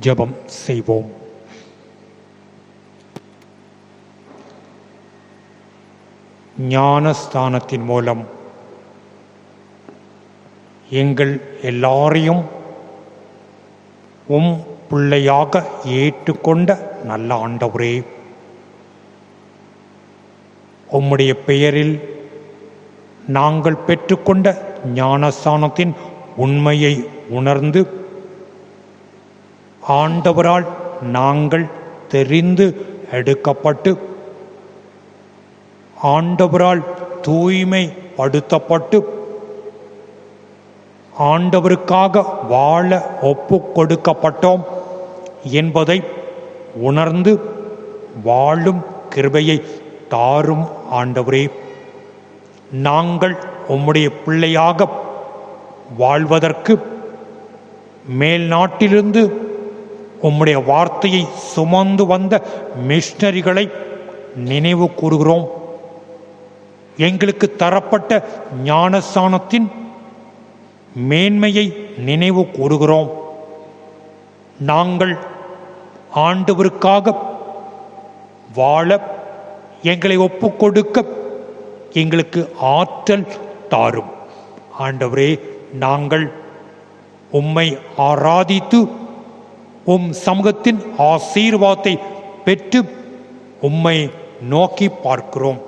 ஜெபம் செய்வோம். ஞானஸ்தானத்தின் மூலம் எங்கள் எல்லாரையும் உம் பிள்ளையாக ஏற்றுக்கொண்ட நல்ல ஆண்டவரே, உம்முடைய பெயரில் நாங்கள் பெற்றுக்கொண்ட ஞானஸ்தானத்தின் உண்மையை உணர்ந்து ஆண்டவரால் நாங்கள் தெரிந்து எடுக்கப்பட்டு ஆண்டவரால் தூய்மைப்படுத்தப்பட்டு ஆண்டவருக்காக வாழ ஒப்பு கொடுக்கப்பட்டோம் என்பதை உணர்ந்து வாழும் கிருபையை தாரும் ஆண்டவரே. நாங்கள் உம்முடைய பிள்ளையாக வாழ்வதற்கு மேல் நாட்டிலிருந்து உம்முடைய வார்த்தையை சுமந்து வந்த மிஷனரிகளை நினைவு கூறுகிறோம். எங்களுக்கு தரப்பட்ட ஞானஸ்தானத்தின் மேன்மையை நினைவு கூறுகிறோம். நாங்கள் ஆண்டவருக்காக வாழ எங்களை ஒப்புக்கொடுக்க எங்களுக்கு ஆற்றல் தாரும் ஆண்டவரே. நாங்கள் உம்மை ஆராதித்து உம் சமூகத்தின் ஆசீர்வாதத்தை பெற்று உம்மை நோக்கி பார்க்கிறோம்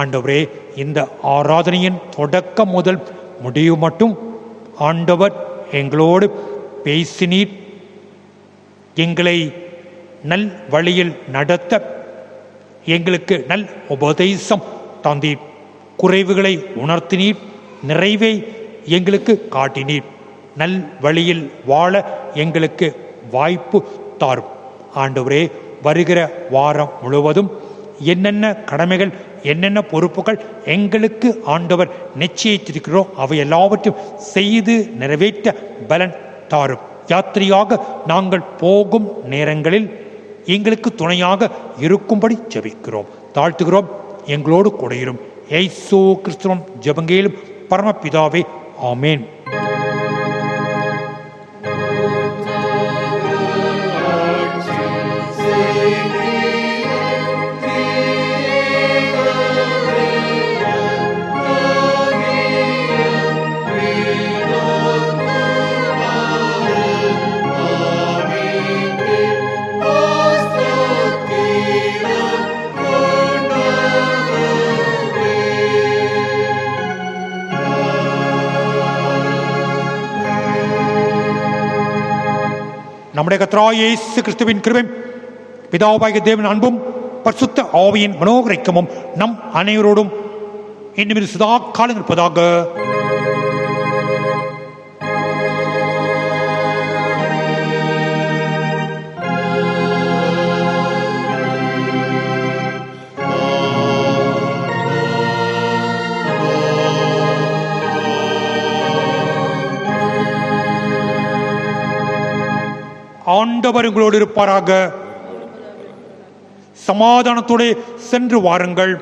ஆண்டவரே. இந்த ஆராதனையின் தொடக்கம் முதல் முடிவு மட்டும் ஆண்டவர் எங்களோடு பேசினீர். எங்களை நல் வழியில் நடத்த எங்களுக்கு நல் உபதேசம் தந்தீர். குறைவுகளை உணர்த்தினீர், நிறைவை எங்களுக்கு காட்டினீர். நல் வழியில் வாழ எங்களுக்கு வாய்ப்பு தாரும் ஆண்டவரே. வருகிற வாரம் முழுவதும் என்னென்ன கடமைகள் என்னென்ன பொறுப்புகள் எங்களுக்கு ஆண்டவர் நிச்சயித்திருக்கிறோம் அவை எல்லாவற்றையும் செய்து நிறைவேற்ற பலன் தாரும். யாத்திரையாக நாங்கள் போகும் நேரங்களில் எங்களுக்கு துணையாக இருக்கும்படி ஜெபிக்கிறோம், தாழ்த்துகிறோம். எங்களோடு கூட இரும். இயேசு கிறிஸ்துவின் ஜெபங்கேலும் பரமபிதாவே, ஆமேன். நம்முடைய கர்த்தராகிய இயேசு கிறிஸ்துவின் கிருபையும் பிதாவாகிய தேவனின் அன்பும் பரிசுத்த ஆவியின் மனோகரைக்கமும் நம் அனைவரோடும் இன்னும் சதா காலம் இருப்பதாக. ஆண்டவர் உங்களோடு இருப்பாராக. சமாதானத்தோடு சென்று வாருங்கள்.